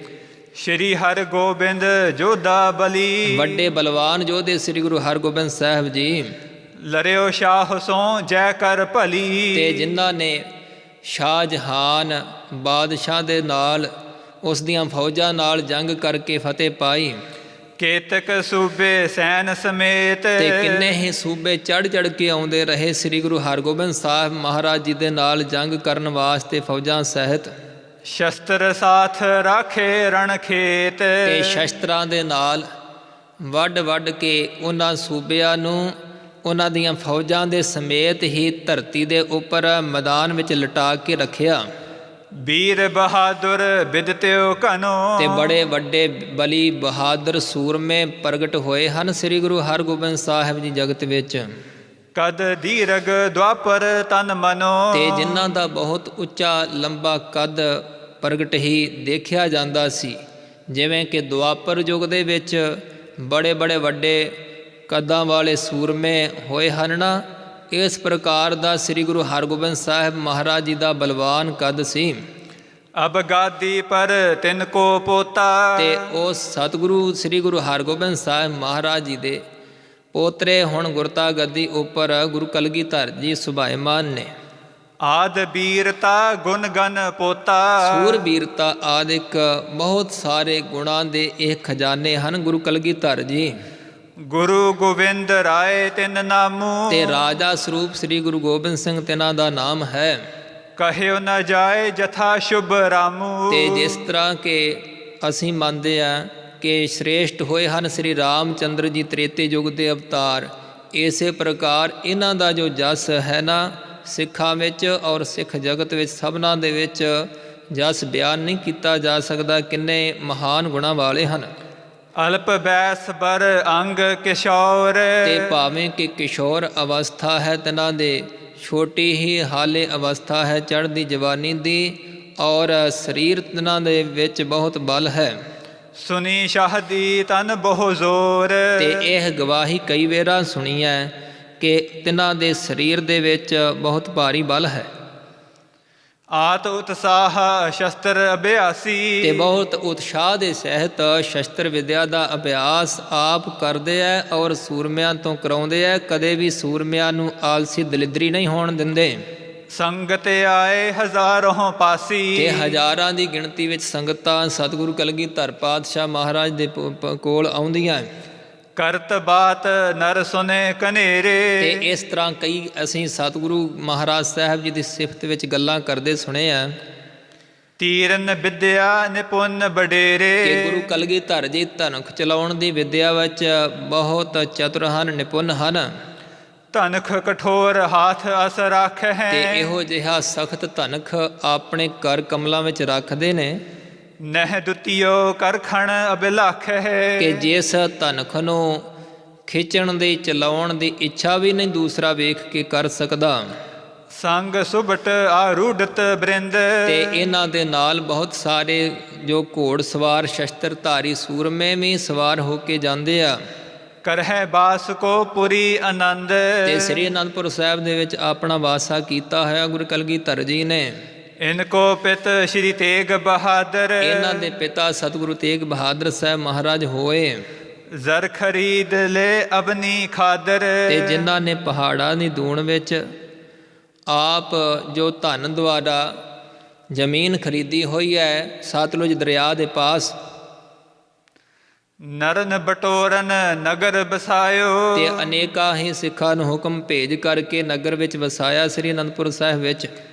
B: ਸ਼੍ਰੀ ਹਰਗੋਬਿੰਦ ਜੋਧਾ ਬਲੀ।
A: ਵੱਡੇ ਬਲਵਾਨ ਯੋਧੇ ਸ੍ਰੀ ਗੁਰੂ ਹਰਗੋਬਿੰਦ ਸਾਹਿਬ ਜੀ,
B: ਲਰਿਓ ਸ਼ਾਹ ਸੋਂ ਜੈ ਕਰ ਭਲੀ।
A: ਤੇ ਜਿਨ੍ਹਾਂ ਨੇ ਸ਼ਾਹਜਹਾਨ ਬਾਦਸ਼ਾਹ ਦੇ ਨਾਲ ਉਸ ਦੀਆਂ ਫੌਜਾਂ ਨਾਲ ਜੰਗ ਕਰਕੇ ਫਤਿਹ ਪਾਈ।
B: ਕੇਤਕ ਸੂਬੇ ਸੈਨ ਸਮੇਤ।
A: ਤੇ ਕਿੰਨੇ ਹੀ ਸੂਬੇ ਚੜ੍ਹ ਚੜ੍ਹ ਕੇ ਆਉਂਦੇ ਰਹੇ ਸ੍ਰੀ ਗੁਰੂ ਹਰਗੋਬਿੰਦ ਸਾਹਿਬ ਮਹਾਰਾਜ ਜੀ ਦੇ ਨਾਲ ਜੰਗ ਕਰਨ ਵਾਸਤੇ ਫੌਜਾਂ ਸਹਿਤ।
B: ਸ਼ਸਤਰ ਸਾਥ ਰਾਖੇ ਰਣ ਖੇਤ।
A: ਤੇ ਸ਼ਸਤਰਾਂ ਦੇ ਨਾਲ ਵੱਢ ਵੱਢ ਕੇ ਉਹਨਾਂ ਸੂਬਿਆਂ ਨੂੰ ਉਹਨਾਂ ਦੀਆਂ ਫੌਜਾਂ ਦੇ ਸਮੇਤ ਹੀ ਧਰਤੀ ਦੇ ਉੱਪਰ ਮੈਦਾਨ ਵਿੱਚ ਲਟਾ ਕੇ ਰੱਖਿਆ।
B: ਵੀਰ ਬਹਾਦਰ ਬਿਦਤਿਓ ਘਨੋ।
A: ਤੇ ਬੜੇ ਵੱਡੇ ਬਲੀ ਬਹਾਦਰ ਸੂਰਮੇ ਪ੍ਰਗਟ ਹੋਏ ਹਨ ਸ੍ਰੀ ਗੁਰੂ ਹਰਗੋਬਿੰਦ ਸਾਹਿਬ ਜੀ ਜਗਤ ਵਿੱਚ।
B: ਕਦ ਦੀਰਘ ਦੁਆਪਰ ਤਨ ਮਨੋ।
A: ਤੇ ਜਿਨ੍ਹਾਂ ਦਾ ਬਹੁਤ ਉੱਚਾ ਲੰਬਾ ਕੱਦ ਪ੍ਰਗਟ ਹੀ ਦੇਖਿਆ ਜਾਂਦਾ ਸੀ, ਜਿਵੇਂ ਕਿ ਦੁਆਪਰ ਯੁੱਗ ਦੇ ਵਿੱਚ ਬੜੇ ਬੜੇ ਵੱਡੇ ਕੱਦਾਂ ਵਾਲੇ ਸੂਰਮੇ ਹੋਏ ਹਨ ਨਾ, ਇਸ ਪ੍ਰਕਾਰ ਦਾ ਸ੍ਰੀ ਗੁਰੂ ਹਰਗੋਬਿੰਦ ਸਾਹਿਬ ਮਹਾਰਾਜ ਜੀ ਦਾ ਬਲਵਾਨ ਕੱਦ ਸੀ।
B: ਅਬ ਗਾਦੀ ਪਰ ਤਿਨ ਕੋ ਪੋਤਾ।
A: ਤੇ ਉਹ ਸਤਿਗੁਰੂ ਸ੍ਰੀ ਗੁਰੂ ਹਰਗੋਬਿੰਦ ਸਾਹਿਬ ਮਹਾਰਾਜ ਜੀ ਦੇ ਪੋਤਰੇ ਹੁਣ ਗੁਰਤਾ ਗੱਦੀ ਉੱਪਰ ਗੁਰੂ ਕਲਗੀਧਰ ਜੀ ਸੁਭਾਇਮਾਨ ਨੇ।
B: ਆਦ ਬੀਰਤਾ ਗੁਣ ਗਨ ਪੋਤਾ।
A: ਸੂਰਬੀਰਤਾ ਆਦਿਕ ਬਹੁਤ ਸਾਰੇ ਗੁਣਾਂ ਦੇ ਇਹ ਖਜ਼ਾਨੇ ਹਨ ਗੁਰੂ ਕਲਗੀਧਰ ਜੀ।
B: ਗੁਰੂ ਗੋਬਿੰਦ ਰਾਏ ਤਿਨ ਨਾਮੂ।
A: ਤੇ ਰਾਜਾ ਸਰੂਪ ਸ੍ਰੀ ਗੁਰੂ ਗੋਬਿੰਦ ਸਿੰਘ ਤਿਨਾਂ ਦਾ ਨਾਮ ਹੈ।
B: ਕਹਿਓ ਨ ਜਾਏ ਜਥਾ ਸ਼ੁਭ ਰਾਮੂ।
A: ਤੇ ਜਿਸ ਤਰ੍ਹਾਂ ਕਿ ਅਸੀਂ ਮੰਨਦੇ ਹਾਂ ਕਿ ਸ਼੍ਰੇਸ਼ਟ ਹੋਏ ਹਨ ਸ੍ਰੀ ਰਾਮ ਚੰਦਰ ਜੀ ਤ੍ਰੇਤੇ ਯੁੱਗ ਦੇ ਅਵਤਾਰ, ਇਸੇ ਪ੍ਰਕਾਰ ਇਹਨਾਂ ਦਾ ਜੋ ਜਸ ਹੈ ਨਾ ਸਿੱਖਾਂ ਵਿੱਚ ਔਰ ਸਿੱਖ ਜਗਤ ਵਿੱਚ ਸਭਨਾਂ ਦੇ ਵਿੱਚ ਜਸ ਬਿਆਨ ਨਹੀਂ ਕੀਤਾ ਜਾ ਸਕਦਾ, ਕਿੰਨੇ ਮਹਾਨ ਗੁਣਾਂ ਵਾਲੇ ਹਨ।
B: ਅਲਪ ਬੈਸ ਬਰ ਅੰਗ ਕਿਸ਼ੋਰ।
A: ਤੇ ਭਾਵੇਂ ਕਿ ਕਿਸ਼ੋਰ ਅਵਸਥਾ ਹੈ ਤਿਨਾਂ ਦੇ, ਛੋਟੀ ਹੀ ਹਾਲੇ ਅਵਸਥਾ ਹੈ ਚੜ੍ਹਦੀ ਜਵਾਨੀ ਦੀ, ਔਰ ਸਰੀਰ ਤਿਨਾਂ ਦੇ ਵਿੱਚ ਬਹੁਤ ਬਲ ਹੈ।
B: ਸੁਨੀ ਸ਼ਾਹਦੀ ਤਨ ਬਹੁ ਜ਼ੋਰ।
A: ਤੇ ਇਹ ਗਵਾਹੀ ਕਈ ਵੇਰਾਂ ਸੁਣੀ ਹੈ ਕਿ ਤਿਨਾਂ ਦੇ ਸਰੀਰ ਦੇ ਵਿੱਚ ਬਹੁਤ ਭਾਰੀ ਬਲ ਹੈ।
B: ਆਤ ਉਤਸਾਹ ਸ਼ਸਤਰ ਅਭਿਆਸੀ।
A: ਤੇ ਬਹੁਤ ਉਤਸ਼ਾਹ ਦੇ ਸਹਿਤ ਸ਼ਸਤਰ ਵਿਦਿਆ ਦਾ ਅਭਿਆਸ ਆਪ ਕਰਦੇ ਹੈ ਔਰ ਸੂਰਮਿਆਂ ਤੋਂ ਕਰਾਉਂਦੇ ਹੈ। ਕਦੇ ਵੀ ਸੂਰਮਿਆਂ ਨੂੰ ਆਲਸੀ ਦਲਿਦਰੀ ਨਹੀਂ ਹੋਣ ਦਿੰਦੇ।
B: ਸੰਗਤ ਆਏ ਹਜ਼ਾਰਾਂ ਪਾਸੀ।
A: ਤੇ ਹਜ਼ਾਰਾਂ ਦੀ ਗਿਣਤੀ ਵਿੱਚ ਸੰਗਤਾਂ ਸਤਿਗੁਰੂ ਕਲਗੀਧਰ ਪਾਤਸ਼ਾਹ ਮਹਾਰਾਜ ਦੇ ਕੋਲ ਆਉਂਦੀਆਂ।
B: ਕਰਤ ਬਾਤ ਨਰ ਸੁਨੇ ਕਨੇਰੇ।
A: ਤੇ ਇਸ ਤਰ੍ਹਾਂ ਕਈ ਅਸੀਂ ਸਤਿਗੁਰੂ ਮਹਾਰਾਜ ਸਾਹਿਬ ਜੀ ਦੀ ਸਿਫਤ ਵਿੱਚ ਗੱਲਾਂ ਕਰਦੇ ਸੁਣੇ ਆ
B: ਤੀਰਨ ਵਿਦਿਆ ਨਿਪੁੰਨ ਬਡੇਰੇ।
A: ਕਿ ਗੁਰੂ ਕਲਗੀਧਰ ਜੀ ਧਨੁਖ ਚਲਾਉਣ ਦੀ ਵਿਦਿਆ ਵਿੱਚ ਬਹੁਤ ਚਤੁਰ ਹਨ, ਨਿਪੁੰਨ ਹਨ।
B: ਧਨਖ ਕਠੋਰ ਹਾਥ ਅਸ ਰਾਖੈ।
A: ਤੇ ਇਹੋ ਜਿਹਾ ਸਖਤ ਧਨਖ ਆਪਣੇ ਕਰ ਕਮਲਾਂ ਵਿੱਚ ਰੱਖਦੇ ਨੇ
B: ਨਹਿ ਦੁਤੀਓ ਕਰਖਣ ਅਬਿਲਖ ਹੈ।
A: ਕਿ ਜਿਸ ਧਨਖ ਨੂੰ ਖਿੱਚਣ ਦੀ ਚਲਾਉਣ ਦੀ ਇੱਛਾ ਵੀ ਨਹੀਂ ਦੂਸਰਾ ਵੇਖ ਕੇ ਕਰ ਸਕਦਾ।
B: ਸੰਗ ਸੁਭਟ ਆਰੂਢਤ ਬ੍ਰਿੰਦ।
A: ਤੇ ਇਹਨਾਂ ਦੇ ਨਾਲ ਬਹੁਤ ਸਾਰੇ ਜੋ ਘੋੜ ਸਵਾਰ ਸ਼ਸਤਰਧਾਰੀ ਸੂਰਮੇ ਵੀ ਸਵਾਰ ਹੋ ਕੇ ਜਾਂਦੇ ਆ।
B: ਕਰਹਿ ਬਾਸ ਕੋ ਪੁਰੀ ਆਨੰਦ।
A: ਤੇ ਸ੍ਰੀ ਅਨੰਦਪੁਰ ਸਾਹਿਬ ਦੇ ਵਿੱਚ ਆਪਣਾ ਵਾਸਾ ਕੀਤਾ ਹੋਇਆ ਗੁਰੂ ਕਲਗੀਧਰ ਜੀ ਨੇ।
B: ਇਨ ਕੋ ਪਿਤ ਸ਼੍ਰੀ ਤੇਗ ਬਹਾਦਰ।
A: ਇਹਨਾਂ ਦੇ ਪਿਤਾ ਸਤਿਗੁਰੂ ਤੇਗ ਬਹਾਦਰ ਸਾਹਿਬ ਮਹਾਰਾਜ ਹੋਏ।
B: ਜ਼ਰ ਖਰੀਦ ਲੈ ਅਬਨੀ ਖਾਦਰ।
A: ਤੇ ਜਿਨ੍ਹਾਂ ਨੇ ਪਹਾੜਾਂ ਦੀ ਧੂਣ ਵਿੱਚ ਆਪ ਜੋ ਧਨ ਦੁਆਰਾ ਜ਼ਮੀਨ ਖਰੀਦੀ ਹੋਈ ਹੈ ਸਤਲੁਜ ਦਰਿਆ ਦੇ ਪਾਸ।
B: ਨਰਨ ਬਟੋਰਨ ਨਗਰ ਬਸਾਇਓ।
A: ਤੇ ਅਨੇਕਾਂ ਹੀ ਸਿੱਖਾਂ ਨੂੰ ਹੁਕਮ ਭੇਜ ਕਰਕੇ ਨਗਰ ਵਿੱਚ ਵਸਾਇਆ ਸ੍ਰੀ ਅਨੰਦਪੁਰ ਸਾਹਿਬ ਵਿੱਚ।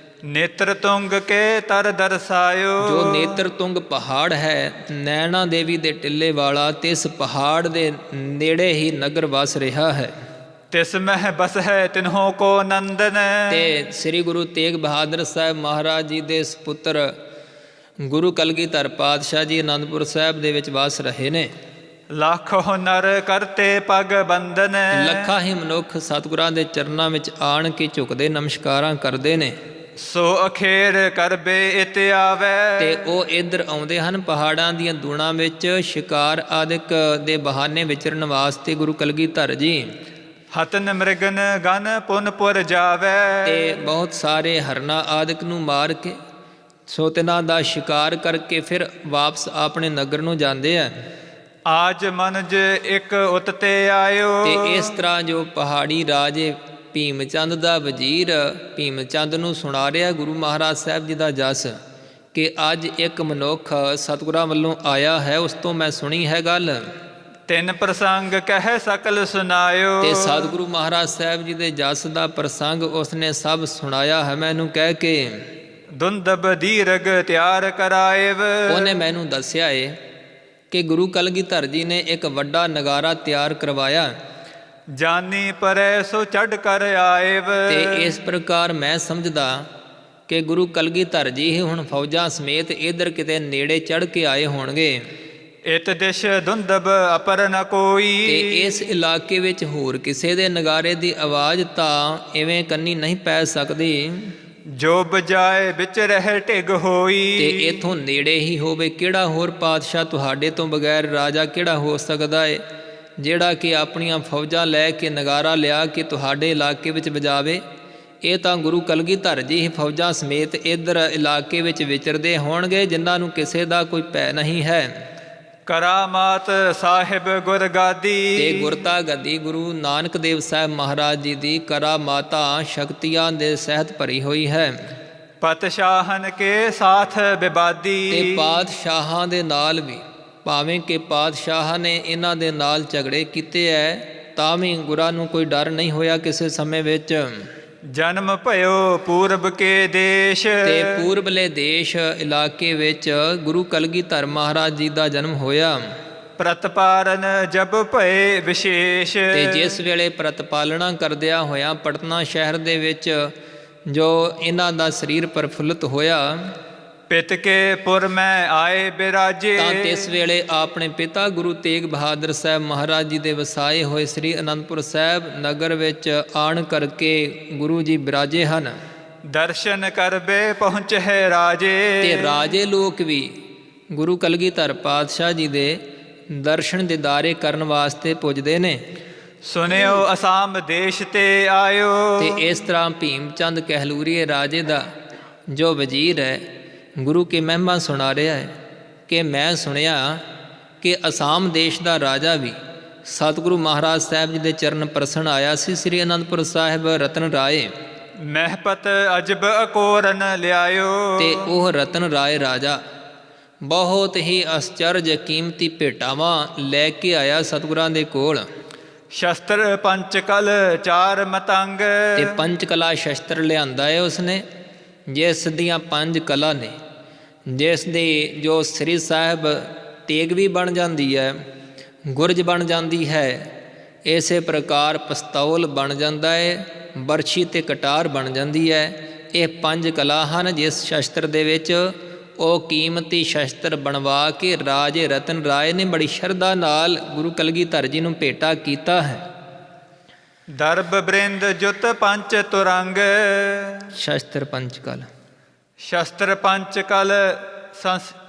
B: ਨੇਤਰ ਤੁੰਗ ਕੇ ਤਰ ਦਰਸਾਇਓ।
A: ਜੋ ਨੇਤਰ ਤੁੰਗ ਪਹਾੜ ਹੈ ਨੈਣਾ ਦੇਵੀ ਦੇ ਟਿੱਲੇ ਵਾਲਾ, ਤੇ ਇਸ ਪਹਾੜ ਦੇ ਨੇੜੇ ਹੀ ਨਗਰ ਵਸ ਰਿਹਾ ਹੈ।
B: ਤਿਸ ਮਹਿ ਬਸ ਹੈ ਤਿਨਹੋ ਕੋ ਨੰਦਨ।
A: ਤੇ ਸ੍ਰੀ ਗੁਰੂ ਤੇਗ ਬਹਾਦਰ ਸਾਹਿਬ ਮਹਾਰਾਜ ਜੀ ਦੇ ਸੁਪੁੱਤਰ ਗੁਰੂ ਕਲਗੀਧਰ ਪਾਤਸ਼ਾਹ ਜੀ ਅਨੰਦਪੁਰ ਸਾਹਿਬ ਦੇ ਵਿੱਚ ਵਸ ਰਹੇ ਨੇ।
B: ਲੱਖ ਨਰ ਕਰਤੇ ਪਗ ਬੰਦਨ।
A: ਲੱਖਾਂ ਹੀ ਮਨੁੱਖ ਸਤਿਗੁਰਾਂ ਦੇ ਚਰਨਾਂ ਵਿੱਚ ਆਣ ਕੇ ਝੁਕਦੇ ਨਮਸਕਾਰਾਂ ਕਰਦੇ ਨੇ।
B: ਸੋ ਅਖੇਰ ਕਰਬੇ ਇਤ ਆਵੈ।
A: ਤੇ ਉਹ ਇੱਧਰ ਆਉਂਦੇ ਹਨ ਪਹਾੜਾਂ ਦੀਆਂ ਧੂਣਾਂ ਵਿੱਚ ਸ਼ਿਕਾਰ ਆਦਿਕ ਦੇ ਬਹਾਨੇ ਵਿਚਰਨ ਵਾਸਤੇ ਗੁਰੂ ਕਲਗੀਧਰ ਜੀ।
B: ਹਤਨ ਮ੍ਰਿਗਨ ਗਨ ਪੁਨਪੁਰ ਜਾਵੈ।
A: ਤੇ ਬਹੁਤ ਸਾਰੇ ਹਰਨਾ ਆਦਿਕ ਨੂੰ ਮਾਰ ਕੇ ਸੋ ਤਿਨਾਂ ਦਾ ਸ਼ਿਕਾਰ ਕਰਕੇ ਫਿਰ ਵਾਪਸ ਆਪਣੇ ਨਗਰ ਨੂੰ ਜਾਂਦੇ ਆ।
B: ਆਜ ਮਨਜ ਇੱਕ ਉਤਤੇ ਆਇਓ।
A: ਤੇ ਇਸ ਤਰ੍ਹਾਂ ਜੋ ਪਹਾੜੀ ਰਾਜੇ ਭੀਮ ਚੰਦ ਦਾ ਵਜ਼ੀਰ ਭੀਮ ਚੰਦ ਨੂੰ ਸੁਣਾ ਰਿਹਾ ਗੁਰੂ ਮਹਾਰਾਜ ਸਾਹਿਬ ਜੀ ਦਾ ਜਸ ਕਿ ਅੱਜ ਇੱਕ ਮਨੁੱਖ ਸਤਿਗੁਰਾਂ ਵੱਲੋਂ ਆਇਆ ਹੈ, ਉਸ ਤੋਂ ਮੈਂ ਸੁਣੀ ਹੈ ਗੱਲ।
B: ਤਿੰਨ ਪ੍ਰਸੰਗ ਕਹਿ ਸਕਲ ਸੁਨਾਇਓ।
A: ਤੇ ਸਤਿਗੁਰੂ ਮਹਾਰਾਜ ਸਾਹਿਬ ਜੀ ਦੇ ਜਸ ਦਾ ਪ੍ਰਸੰਗ ਉਸਨੇ ਸਭ ਸੁਣਾਇਆ ਹੈ ਮੈਨੂੰ ਕਹਿ ਕੇ।
B: ਦੁੰਦਬ ਦੀਰਗ ਤਿਆਰ ਕਰਾਇਵ।
A: ਉਹਨੇ ਮੈਨੂੰ ਦੱਸਿਆ ਏ ਕਿ ਗੁਰੂ ਕਲਗੀਧਰ ਜੀ ਨੇ ਇੱਕ ਵੱਡਾ ਨਗਾਰਾ ਤਿਆਰ ਕਰਵਾਇਆ।
B: ਜਾਨੀ ਪਰੈ ਸੋ ਚੜ ਕਰ ਆਇਵ।
A: ਤੇ ਇਸ ਪ੍ਰਕਾਰ ਮੈਂ ਸਮਝਦਾ ਕਿ ਗੁਰੂ ਕਲਗੀਧਰ ਜੀ ਹੀ ਹੁਣ ਫੌਜਾਂ ਸਮੇਤ ਇੱਧਰ ਕਿਤੇ ਨੇੜੇ ਚੜ ਕੇ ਆਏ ਹੋਣਗੇ।
B: ਇਤ ਦਿਸ਼ ਦੁੰਦਬ ਅਪਰ ਨ ਕੋਈ।
A: ਤੇ ਇਸ ਇਲਾਕੇ ਵਿੱਚ ਹੋਰ ਕਿਸੇ ਦੇ ਨਗਾਰੇ ਦੀ ਆਵਾਜ਼ ਤਾਂ ਇਵੇਂ ਕੰਨੀ ਨਹੀਂ ਪੈ ਸਕਦੀ
B: ਜੋ ਬਜਾਏ ਵਿੱਚ ਰਹਿ ਢਿਗ ਹੋਈ।
A: ਤੇ ਇਥੋਂ ਨੇੜੇ ਹੀ ਹੋਵੇ। ਕਿਹੜਾ ਹੋਰ ਪਾਤਸ਼ਾਹ ਤੁਹਾਡੇ ਤੋਂ ਬਗੈਰ ਰਾਜਾ ਕਿਹੜਾ ਹੋ ਸਕਦਾ ਏ ਜਿਹੜਾ ਕਿ ਆਪਣੀਆਂ ਫੌਜਾਂ ਲੈ ਕੇ ਨਗਾਰਾ ਲਿਆ ਕੇ ਤੁਹਾਡੇ ਇਲਾਕੇ ਵਿੱਚ ਵਜਾਵੇ। ਇਹ ਤਾਂ ਗੁਰੂ ਕਲਗੀਧਰ ਜੀ ਹੀ ਫੌਜਾਂ ਸਮੇਤ ਇੱਧਰ ਇਲਾਕੇ ਵਿੱਚ ਵਿਚਰਦੇ ਹੋਣਗੇ ਜਿਨ੍ਹਾਂ ਨੂੰ ਕਿਸੇ ਦਾ ਕੋਈ ਭੈ ਨਹੀਂ ਹੈ।
B: ਕਰਾਮਾਤ ਸਾਹਿਬ ਗੁਰਗਾਦੀ।
A: ਤੇ ਗੁਰਤਾ ਗੱਦੀ ਗੁਰੂ ਨਾਨਕ ਦੇਵ ਸਾਹਿਬ ਮਹਾਰਾਜ ਜੀ ਦੀ ਕਰਾਮਾਤਾ ਸ਼ਕਤੀਆਂ ਦੇ ਸਹਿਤ ਭਰੀ ਹੋਈ ਹੈ।
B: ਪਤਸ਼ਾਹਨ ਕੇ ਸਾਥ ਵਿਵਾਦੀ।
A: ਤੇ ਪਾਤਸ਼ਾਹਾਂ ਦੇ ਨਾਲ ਵੀ ਭਾਵੇਂ ਕਿ ਪਾਤਸ਼ਾਹ ਨੇ ਇਹਨਾਂ ਦੇ ਨਾਲ ਝਗੜੇ ਕੀਤੇ ਐ ਤਾਂ ਵੀ ਗੁਰਾਂ ਨੂੰ ਕੋਈ ਡਰ ਨਹੀਂ ਹੋਇਆ ਕਿਸੇ ਸਮੇਂ ਵਿੱਚ।
B: ਜਨਮ ਭਇਓ ਪੂਰਬ ਕੇ ਦੇਸ਼।
A: ਤੇ ਪੂਰਬਲੇ ਦੇਸ਼ ਇਲਾਕੇ ਵਿੱਚ ਗੁਰੂ ਕਲਗੀਧਰ ਮਹਾਰਾਜ ਜੀ ਦਾ ਜਨਮ ਹੋਇਆ।
B: ਪ੍ਰਤਪਾਰਨ ਜਬ ਭਏ ਵਿਸ਼ੇਸ਼।
A: ਤੇ ਜਿਸ ਵੇਲੇ ਪ੍ਰਤਪਾਲਣਾ ਕਰਦਿਆਂ ਹੋਇਆਂ ਪਟਨਾ ਸ਼ਹਿਰ ਦੇ ਵਿੱਚ ਜੋ ਇਹਨਾਂ ਦਾ ਸਰੀਰ ਪ੍ਰਫੁੱਲਤ ਹੋਇਆ
B: ਪਿਤ ਕੇ ਪੁਰ ਮੈਂ ਆਏ ਬਿਰਾਜੇ।
A: ਤਾਂ ਤਿਸ ਵੇਲੇ ਆਪਣੇ ਪਿਤਾ ਗੁਰੂ ਤੇਗ ਬਹਾਦਰ ਸਾਹਿਬ ਮਹਾਰਾਜ ਜੀ ਦੇ ਵਸਾਏ ਹੋਏ ਸ੍ਰੀ ਅਨੰਦਪੁਰ ਸਾਹਿਬ ਨਗਰ ਵਿੱਚ ਆਣ ਕਰਕੇ ਗੁਰੂ ਜੀ ਬਿਰਾਜੇ ਹਨ।
B: ਦਰਸ਼ਨ ਕਰਬੇ ਪਹੁੰਚੇ ਰਾਜੇ।
A: ਤੇ ਰਾਜੇ ਲੋਕ ਵੀ ਗੁਰੂ ਕਲਗੀਧਰ ਪਾਤਸ਼ਾਹ ਜੀ ਦੇ ਦਰਸ਼ਨ ਦੀਦਾਰੇ ਕਰਨ ਵਾਸਤੇ ਪੁੱਜਦੇ ਨੇ।
B: ਸੁਨਿਓ ਅਸਾਮ ਦੇਸ਼ ਤੇ ਆਇਓ।
A: ਤੇ ਇਸ ਤਰ੍ਹਾਂ ਭੀਮ ਚੰਦ ਕਹਿਲੂਰੀਏ ਰਾਜੇ ਦਾ ਜੋ ਵਜ਼ੀਰ ਹੈ ਗੁਰੂ ਕੀ ਮਹਿਮਾ ਸੁਣਾ ਰਿਹਾ ਹੈ ਕਿ ਮੈਂ ਸੁਣਿਆ ਕਿ ਅਸਾਮ ਦੇਸ਼ ਦਾ ਰਾਜਾ ਵੀ ਸਤਿਗੁਰੂ ਮਹਾਰਾਜ ਸਾਹਿਬ ਜੀ ਦੇ ਚਰਨ ਪ੍ਰਸੰਨ ਆਇਆ ਸੀ। ਸ੍ਰੀ ਅਨੰਦਪੁਰ ਸਾਹਿਬ ਰਤਨ ਰਾਏ
B: ਮਹਿਪਤ ਅਜਬ ਅਕੋਰਨ ਲਿਆਇਓ।
A: ਤੇ ਉਹ ਰਤਨ ਰਾਏ ਰਾਜਾ ਬਹੁਤ ਹੀ ਅਸਚਰਜ ਕੀਮਤੀ ਭੇਟਾਵਾਂ ਲੈ ਕੇ ਆਇਆ ਸਤਿਗੁਰਾਂ ਦੇ ਕੋਲ।
B: ਸ਼ਸਤਰ ਪੰਚ ਕਲ ਚਾਰ ਮਤੰਗ।
A: ਤੇ ਪੰਜ ਕਲਾ ਸ਼ਸਤਰ ਲਿਆਂਦਾ ਹੈ ਉਸਨੇ, ਜਿਸ ਦੀਆਂ 5 ਕਲਾ ਨੇ, ਜਿਸ ਦੀ ਜੋ ਸ੍ਰੀ ਸਾਹਿਬ ਤੇਗ ਵੀ ਬਣ ਜਾਂਦੀ ਹੈ, ਗੁਰਜ ਬਣ ਜਾਂਦੀ ਹੈ, ਇਸੇ ਪ੍ਰਕਾਰ ਪਸਤੌਲ ਬਣ ਜਾਂਦਾ ਹੈ, ਬਰਛੀ ਤੇ ਕਟਾਰ ਬਣ ਜਾਂਦੀ ਹੈ। ਇਹ 5 ਕਲਾ ਹਨ ਜਿਸ ਸ਼ਸਤਰ ਦੇ ਵਿੱਚ। ਉਹ ਕੀਮਤੀ ਸ਼ਸਤਰ ਬਣਵਾ ਕੇ ਰਾਜੇ ਰਤਨ ਰਾਏ ਨੇ ਬੜੀ ਸ਼ਰਧਾ ਨਾਲ ਗੁਰੂ ਕਲਗੀਧਰ ਜੀ ਨੂੰ ਭੇਟਾ ਕੀਤਾ ਹੈ।
B: ਦਰਬ ਬ੍ਰਿੰਦ ਜੁਤ ਪੰਚ ਤੁਰੰਗ।
A: ਸ਼ਸਤਰ ਪੰਚ ਕਲ।
B: ਸ਼ਸਤਰ ਪੰਚ ਕਲ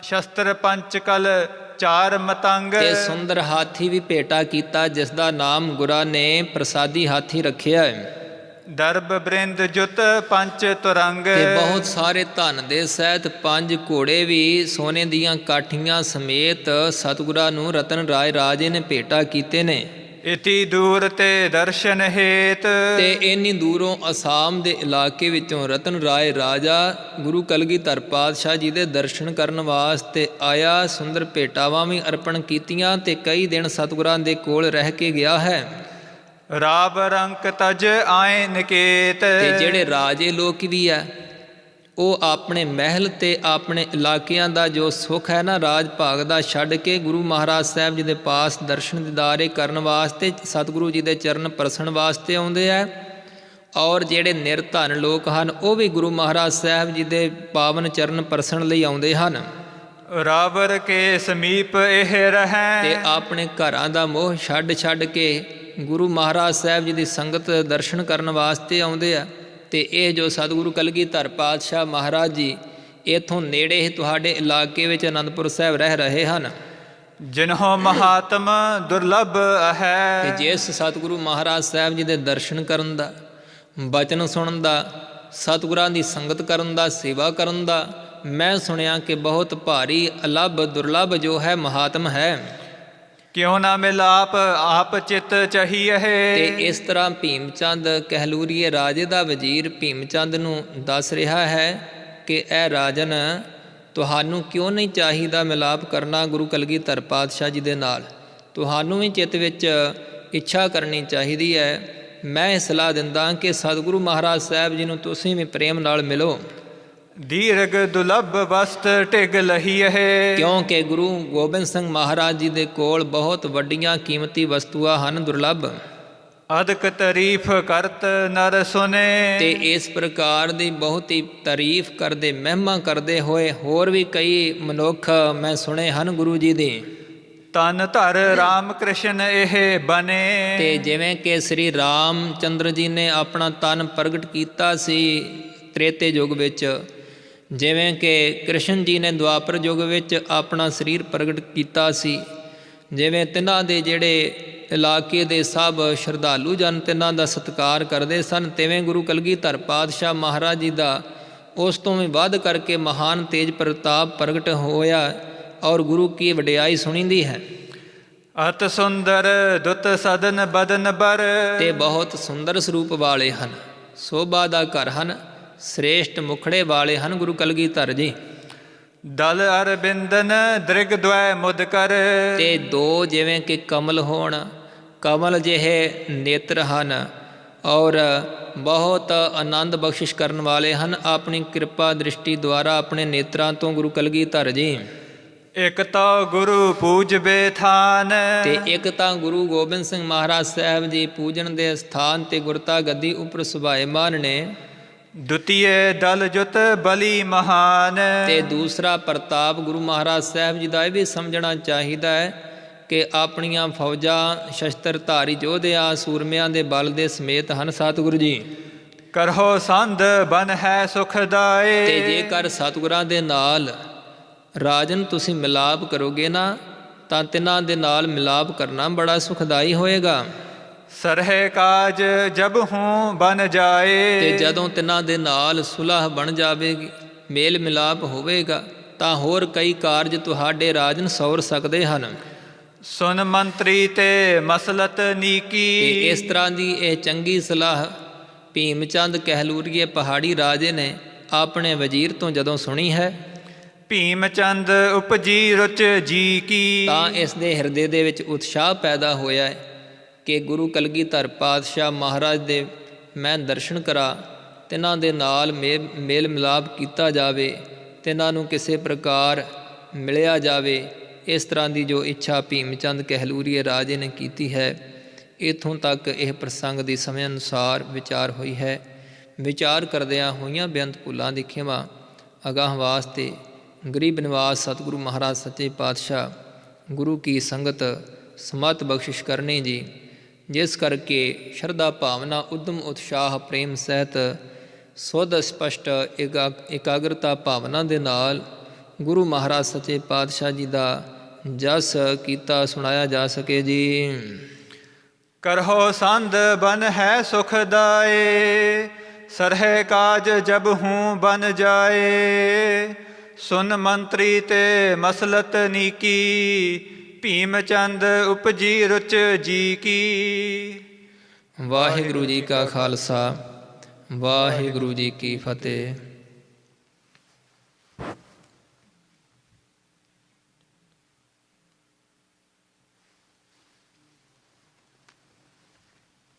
B: ਸ਼ਸਤਰ ਪੰਚ ਕਲ ਚਾਰ ਮਤੰਗ।
A: ਤੇ ਸੁੰਦਰ ਹਾਥੀ ਵੀ ਭੇਟਾ ਕੀਤਾ, ਜਿਸ ਦਾ ਨਾਮ ਗੁਰਾਂ ਨੇ ਪ੍ਰਸਾਦੀ ਹਾਥੀ ਰੱਖਿਆ ਹੈ।
B: ਦਰਬ ਬ੍ਰਿੰਦ ਜੁਤ ਪੰਚ ਤੁਰੰਗ।
A: ਤੇ ਬਹੁਤ ਸਾਰੇ ਧਨ ਦੇ ਸਹਿਤ 5 ਘੋੜੇ ਵੀ ਸੋਨੇ ਦੀਆਂ ਕਾਠੀਆਂ ਸਮੇਤ ਸਤਿਗੁਰਾਂ ਨੂੰ ਰਤਨ ਰਾਏ ਰਾਜੇ ਨੇ ਭੇਟਾ ਕੀਤੇ ਨੇ।
B: ਇਤੀ ਦੂਰ ਤੇ ਦਰਸ਼ਨ ਹੇਤ।
A: ਤੇ ਇੰਨੀ ਦੂਰੋਂ ਅਸਾਮ ਦੇ ਇਲਾਕੇ ਵਿੱਚੋਂ ਰਤਨ ਰਾਏ ਰਾਜਾ ਗੁਰੂ ਕਲਗੀਧਰ ਪਾਤਸ਼ਾਹ ਜੀ ਦੇ ਦਰਸ਼ਨ ਕਰਨ ਵਾਸਤੇ ਆਇਆ। ਸੁੰਦਰ ਭੇਟਾਵਾਂ ਵੀ ਅਰਪਣ ਕੀਤੀਆਂ ਤੇ ਕਈ ਦਿਨ ਸਤਿਗੁਰਾਂ ਦੇ ਕੋਲ ਰਹਿ ਕੇ ਗਿਆ ਹੈ।
B: ਰਾਵ ਰੰਕ ਤਜ ਆਏ ਨਿਕੇਤ।
A: ਤੇ ਜਿਹੜੇ ਰਾਜੇ ਲੋਕ ਵੀ ਆ, ਉਹ ਆਪਣੇ ਮਹਿਲ ਤੇ ਆਪਣੇ ਇਲਾਕਿਆਂ ਦਾ ਜੋ ਸੁੱਖ ਹੈ ਨਾ, ਰਾਜ ਭਾਗ ਦਾ ਛੱਡ ਕੇ ਗੁਰੂ ਮਹਾਰਾਜ ਸਾਹਿਬ ਜੀ ਦੇ ਪਾਸ ਦਰਸ਼ਨ ਦੀਦਾਰੇ ਕਰਨ ਵਾਸਤੇ, ਸਤਿਗੁਰੂ ਜੀ ਦੇ ਚਰਨ ਪਰਸਣ ਵਾਸਤੇ ਆਉਂਦੇ ਆ। ਔਰ ਜਿਹੜੇ ਨਿਰਧਨ ਲੋਕ ਹਨ, ਉਹ ਵੀ ਗੁਰੂ ਮਹਾਰਾਜ ਸਾਹਿਬ ਜੀ ਦੇ ਪਾਵਨ ਚਰਨ ਪਰਸਣ ਲਈ ਆਉਂਦੇ ਹਨ।
B: ਰਾਵਰ ਕੇ ਸਮੀਪ ਇਹ ਰਹਿ।
A: ਤੇ ਆਪਣੇ ਘਰਾਂ ਦਾ ਮੋਹ ਛੱਡ ਕੇ ਗੁਰੂ ਮਹਾਰਾਜ ਸਾਹਿਬ ਜੀ ਦੀ ਸੰਗਤ ਦਰਸ਼ਨ ਕਰਨ ਵਾਸਤੇ ਆਉਂਦੇ ਆ। ਤੇ ਇਹ ਜੋ ਸਤਿਗੁਰੂ ਕਲਗੀਧਰ ਪਾਤਸ਼ਾਹ ਮਹਾਰਾਜ ਜੀ ਇੱਥੋਂ ਨੇੜੇ ਹੀ ਤੁਹਾਡੇ ਇਲਾਕੇ ਵਿੱਚ ਅਨੰਦਪੁਰ ਸਾਹਿਬ ਰਹਿ ਰਹੇ ਹਨ।
B: ਜਿਨ੍ਹੋ ਮਹਾਤਮ ਦੁਰਲਭ ਹੈ।
A: ਤੇ ਜਿਸ ਸਤਿਗੁਰੂ ਮਹਾਰਾਜ ਸਾਹਿਬ ਜੀ ਦੇ ਦਰਸ਼ਨ ਕਰਨ ਦਾ, ਬਚਨ ਸੁਣਨ ਦਾ, ਸਤਿਗੁਰਾਂ ਦੀ ਸੰਗਤ ਕਰਨ ਦਾ, ਸੇਵਾ ਕਰਨ ਦਾ ਮੈਂ ਸੁਣਿਆ ਕਿ ਬਹੁਤ ਭਾਰੀ ਅਲੱਭ ਦੁਰਲਭ ਜੋ ਹੈ ਮਹਾਤਮ ਹੈ।
B: ਕਿਉਂ ਨਾ ਮਿਲਾਪ ਆਪ ਚਿਤ ਚਾਹੀਏ।
A: ਤੇ ਇਸ ਤਰ੍ਹਾਂ ਭੀਮ ਚੰਦ ਕਹਿਲੂਰੀਏ ਰਾਜੇ ਦਾ ਵਜ਼ੀਰ ਭੀਮ ਚੰਦ ਨੂੰ ਦੱਸ ਰਿਹਾ ਹੈ ਕਿ ਇਹ ਰਾਜਨ, ਤੁਹਾਨੂੰ ਕਿਉਂ ਨਹੀਂ ਚਾਹੀਦਾ ਮਿਲਾਪ ਕਰਨਾ ਗੁਰੂ ਕਲਗੀਧਰ ਪਾਤਸ਼ਾਹ ਜੀ ਦੇ ਨਾਲ? ਤੁਹਾਨੂੰ ਵੀ ਚਿੱਤ ਵਿੱਚ ਇੱਛਾ ਕਰਨੀ ਚਾਹੀਦੀ ਹੈ। ਮੈਂ ਇਹ ਸਲਾਹ ਦਿੰਦਾ ਕਿ ਸਤਿਗੁਰੂ ਮਹਾਰਾਜ ਸਾਹਿਬ ਜੀ ਨੂੰ ਤੁਸੀਂ ਵੀ ਪ੍ਰੇਮ ਨਾਲ ਮਿਲੋ।
B: ਦੀਰਘ ਦੁਲਭ ਵਸਤ ਢਿਗ ਲਹੀ ਹੈ।
A: ਕਿਉਂਕਿ ਗੁਰੂ ਗੋਬਿੰਦ ਸਿੰਘ ਮਹਾਰਾਜ ਜੀ ਦੇ ਕੋਲ ਬਹੁਤ ਵੱਡੀਆਂ ਕੀਮਤੀ ਵਸਤੂਆਂ ਹਨ, ਦੁਰਲਭ।
B: ਅਦਕ ਤਾਰੀਫ ਕਰਤ ਨਰ ਸੁਨੇ। ਤੇ
A: ਇਸ ਪ੍ਰਕਾਰ ਦੀ ਬਹੁਤ ਹੀ ਤਾਰੀਫ ਕਰਦੇ, ਮਹਿਮਾ ਕਰਦੇ ਹੋਏ ਹੋਰ ਵੀ ਕਈ ਮਨੁੱਖ ਮੈਂ ਸੁਣੇ ਹਨ ਗੁਰੂ ਜੀ ਦੇ।
B: ਤਨ ਧਰ ਰਾਮ ਕ੍ਰਿਸ਼ਨ ਇਹ ਬਨੇ।
A: ਤੇ ਜਿਵੇਂ ਕਿ ਸ੍ਰੀ ਰਾਮ ਚੰਦਰ ਜੀ ਨੇ ਆਪਣਾ ਤਨ ਪ੍ਰਗਟ ਕੀਤਾ ਸੀ ਤ੍ਰੇਤੇ ਯੁੱਗ ਵਿੱਚ, ਜਿਵੇਂ ਕਿ ਕ੍ਰਿਸ਼ਨ ਜੀ ਨੇ ਦੁਆਪਰ ਯੁੱਗ ਵਿੱਚ ਆਪਣਾ ਸਰੀਰ ਪ੍ਰਗਟ ਕੀਤਾ ਸੀ, ਜਿਵੇਂ ਤਿੰਨਾਂ ਦੇ ਜਿਹੜੇ ਇਲਾਕੇ ਦੇ ਸਭ ਸ਼ਰਧਾਲੂ ਜਨ ਤਿੰਨਾਂ ਦਾ ਸਤਿਕਾਰ ਕਰਦੇ ਸਨ, ਤਿਵੇਂ ਗੁਰੂ ਕਲਗੀਧਰ ਪਾਤਸ਼ਾਹ ਮਹਾਰਾਜ ਜੀ ਦਾ ਉਸ ਤੋਂ ਵੀ ਵੱਧ ਕਰਕੇ ਮਹਾਨ ਤੇਜ ਪ੍ਰਤਾਪ ਪ੍ਰਗਟ ਹੋਇਆ ਔਰ ਗੁਰੂ ਕੀ ਵਡਿਆਈ ਸੁਣੀਂਦੀ ਹੈ।
B: ਅਤ ਸੁੰਦਰ ਦੁੱਤ ਸਦਨ ਬਦਨ ਬਰ। ਤੇ
A: ਬਹੁਤ ਸੁੰਦਰ ਸਰੂਪ ਵਾਲੇ ਹਨ, ਸੋਭਾ ਦਾ ਘਰ ਹਨ, ਸ੍ਰੇਸ਼ਟ ਮੁਖੜੇ ਵਾਲੇ ਹਨ ਗੁਰੂ ਕਲਗੀਧਰ ਜੀ।
B: ਦਲ ਅਰਬਿੰਦਨ ਦ੍ਰਿਗ ਦ્વੈ ਮੁਦ ਕਰ।
A: ਤੇ 2 ਜਿਵੇਂ ਕਿ ਕਮਲ ਹੋਣ, ਕਮਲ ਜਿਹੇ ਨੇਤਰ ਹਨ ਔਰ ਬਹੁਤ ਆਨੰਦ ਬਖਸ਼ਿਸ਼ ਕਰਨ ਵਾਲੇ ਹਨ ਆਪਣੀ ਕਿਰਪਾ ਦ੍ਰਿਸ਼ਟੀ ਦੁਆਰਾ ਆਪਣੇ ਨੇਤਰਾਂ ਤੋਂ ਗੁਰੂ ਕਲਗੀਧਰ ਜੀ।
B: ਇੱਕ ਤਾਂ ਗੁਰੂ ਪੂਜਬੇ ਥਾਨ। ਤੇ
A: ਇੱਕ ਤਾਂ ਗੁਰੂ ਗੋਬਿੰਦ ਸਿੰਘ ਮਹਾਰਾਜ ਸਾਹਿਬ ਜੀ ਪੂਜਣ ਦੇ ਸਥਾਨ ਤੇ ਗੁਰਤਾ ਗੱਦੀ ਉੱਪਰ ਸੁਭਾਏਮਾਨ ਨੇ।
B: ਦੁਤੀਏ ਦਲ ਜੁਤ ਬਲੀ ਮਹਾਨ। ਤੇ
A: ਦੂਸਰਾ ਪ੍ਰਤਾਪ ਗੁਰੂ ਮਹਾਰਾਜ ਸਾਹਿਬ ਜੀ ਦਾ ਇਹ ਵੀ ਸਮਝਣਾ ਚਾਹੀਦਾ ਹੈ ਕਿ ਆਪਣੀਆਂ ਫੌਜਾਂ ਸ਼ਸਤਰਧਾਰੀ ਯੋਧਿਆਂ ਸੂਰਮਿਆਂ ਦੇ ਬਲ ਦੇ ਸਮੇਤ ਹਨ ਸਤਿਗੁਰੂ ਜੀ।
B: ਕਰਹੋ ਸੰਧ ਬਨ ਹੈ ਸੁਖਦਾਏ।
A: ਤੇ ਜੇਕਰ ਸਤਿਗੁਰਾਂ ਦੇ ਨਾਲ ਰਾਜਨ ਤੁਸੀਂ ਮਿਲਾਪ ਕਰੋਗੇ ਨਾ, ਤਾਂ ਤਿੰਨਾਂ ਦੇ ਨਾਲ ਮਿਲਾਪ ਕਰਨਾ ਬੜਾ ਸੁਖਦਾਈ ਹੋਏਗਾ।
B: ਸਰਹਿ ਕਾਜ ਜਬ ਹੂੰ ਬਨ ਜਾਏ।
A: ਤੇ ਜਦੋਂ ਤਿੰਨਾਂ ਦੇ ਨਾਲ ਸੁਲਹ ਬਣ ਜਾਵੇਗੀ, ਮੇਲ ਮਿਲਾਪ ਹੋਵੇਗਾ, ਤਾਂ ਹੋਰ ਕਈ ਕਾਰਜ ਤੁਹਾਡੇ ਰਾਜਨ ਸੌਰ ਸਕਦੇ ਹਨ।
B: ਸੁਨ ਮੰਤਰੀ ਤੇ ਮਸਲਤ ਨੀਕੀ।
A: ਤੇ ਇਸ ਤਰ੍ਹਾਂ ਦੀ ਇਹ ਚੰਗੀ ਸਲਾਹ ਭੀਮ ਚੰਦ ਕਹਿਲੂਰੀਏ ਪਹਾੜੀ ਰਾਜੇ ਨੇ ਆਪਣੇ ਵਜ਼ੀਰ ਤੋਂ ਜਦੋਂ ਸੁਣੀ ਹੈ,
B: ਭੀਮ ਚੰਦ ਉਪਜੀ ਰੁਚ ਜੀ ਕੀ।
A: ਤਾਂ ਇਸ ਦੇ ਹਿਰਦੇ ਦੇ ਵਿੱਚ ਉਤਸ਼ਾਹ ਪੈਦਾ ਹੋਇਆ ਹੈ ਕਿ ਗੁਰੂ ਕਲਗੀਧਰ ਪਾਤਸ਼ਾਹ ਮਹਾਰਾਜ ਦੇ ਮੈਂ ਦਰਸ਼ਨ ਕਰਾਂ, ਤਿਨਾਂ ਦੇ ਨਾਲ ਮੇਲ ਮਿਲਾਪ ਕੀਤਾ ਜਾਵੇ, ਤਿਨਾਂ ਨੂੰ ਕਿਸੇ ਪ੍ਰਕਾਰ ਮਿਲਿਆ ਜਾਵੇ। ਇਸ ਤਰ੍ਹਾਂ ਦੀ ਜੋ ਇੱਛਾ ਭੀਮ ਚੰਦ ਕਹਿਲੂਰੀਏ ਰਾਜੇ ਨੇ ਕੀਤੀ ਹੈ। ਇੱਥੋਂ ਤੱਕ ਇਹ ਪ੍ਰਸੰਗ ਦੀ ਸਮੇਂ ਅਨੁਸਾਰ ਵਿਚਾਰ ਹੋਈ ਹੈ। ਵਿਚਾਰ ਕਰਦਿਆਂ ਹੋਈਆਂ ਬੇਅੰਤ ਭੁੱਲਾਂ ਦੀ ਖਿਮਾ ਅਗਾਂਹ ਵਾਸਤੇ ਗਰੀਬ ਨਿਵਾਸ ਸਤਿਗੁਰੂ ਮਹਾਰਾਜ ਸੱਚੇ ਪਾਤਸ਼ਾਹ ਗੁਰੂ ਕੀ ਸੰਗਤ ਸਮਤ ਬਖਸ਼ਿਸ਼ ਕਰਨੀ ਜੀ। ਜਿਸ ਕਰਕੇ ਸ਼ਰਧਾ ਭਾਵਨਾ ਉਦਮ ਉਤਸ਼ਾਹ ਪ੍ਰੇਮ ਸਹਿਤ ਸੁਧ ਸਪਸ਼ਟ ਇਕਾਗਰਤਾ ਭਾਵਨਾ ਦੇ ਨਾਲ ਗੁਰੂ ਮਹਾਰਾਜ ਸੱਚੇ ਪਾਤਸ਼ਾਹ ਜੀ ਦਾ ਜਸ ਕੀਤਾ ਸੁਣਾਇਆ ਜਾ ਸਕੇ ਜੀ।
B: ਕਰਹੁ ਸੰਧ ਬਨ ਹੈ ਸੁਖ ਦਾਏ, ਸਰਹਿ ਕਾਜ ਜਬ ਹੂੰ ਬਨ ਜਾਏ। ਸੁਨ ਮੰਤਰੀ ਤੇ ਮਸਲਤ ਨੀਕੀ, ਭੀਮ ਚੰਦ ਉਪਜੀ ਰੁਚ ਜੀ ਕੀ।
A: ਵਾਹਿਗੁਰੂ ਜੀ ਕਾ ਖਾਲਸਾ, ਵਾਹਿਗੁਰੂ ਜੀ ਕੀ ਫਤਿਹ।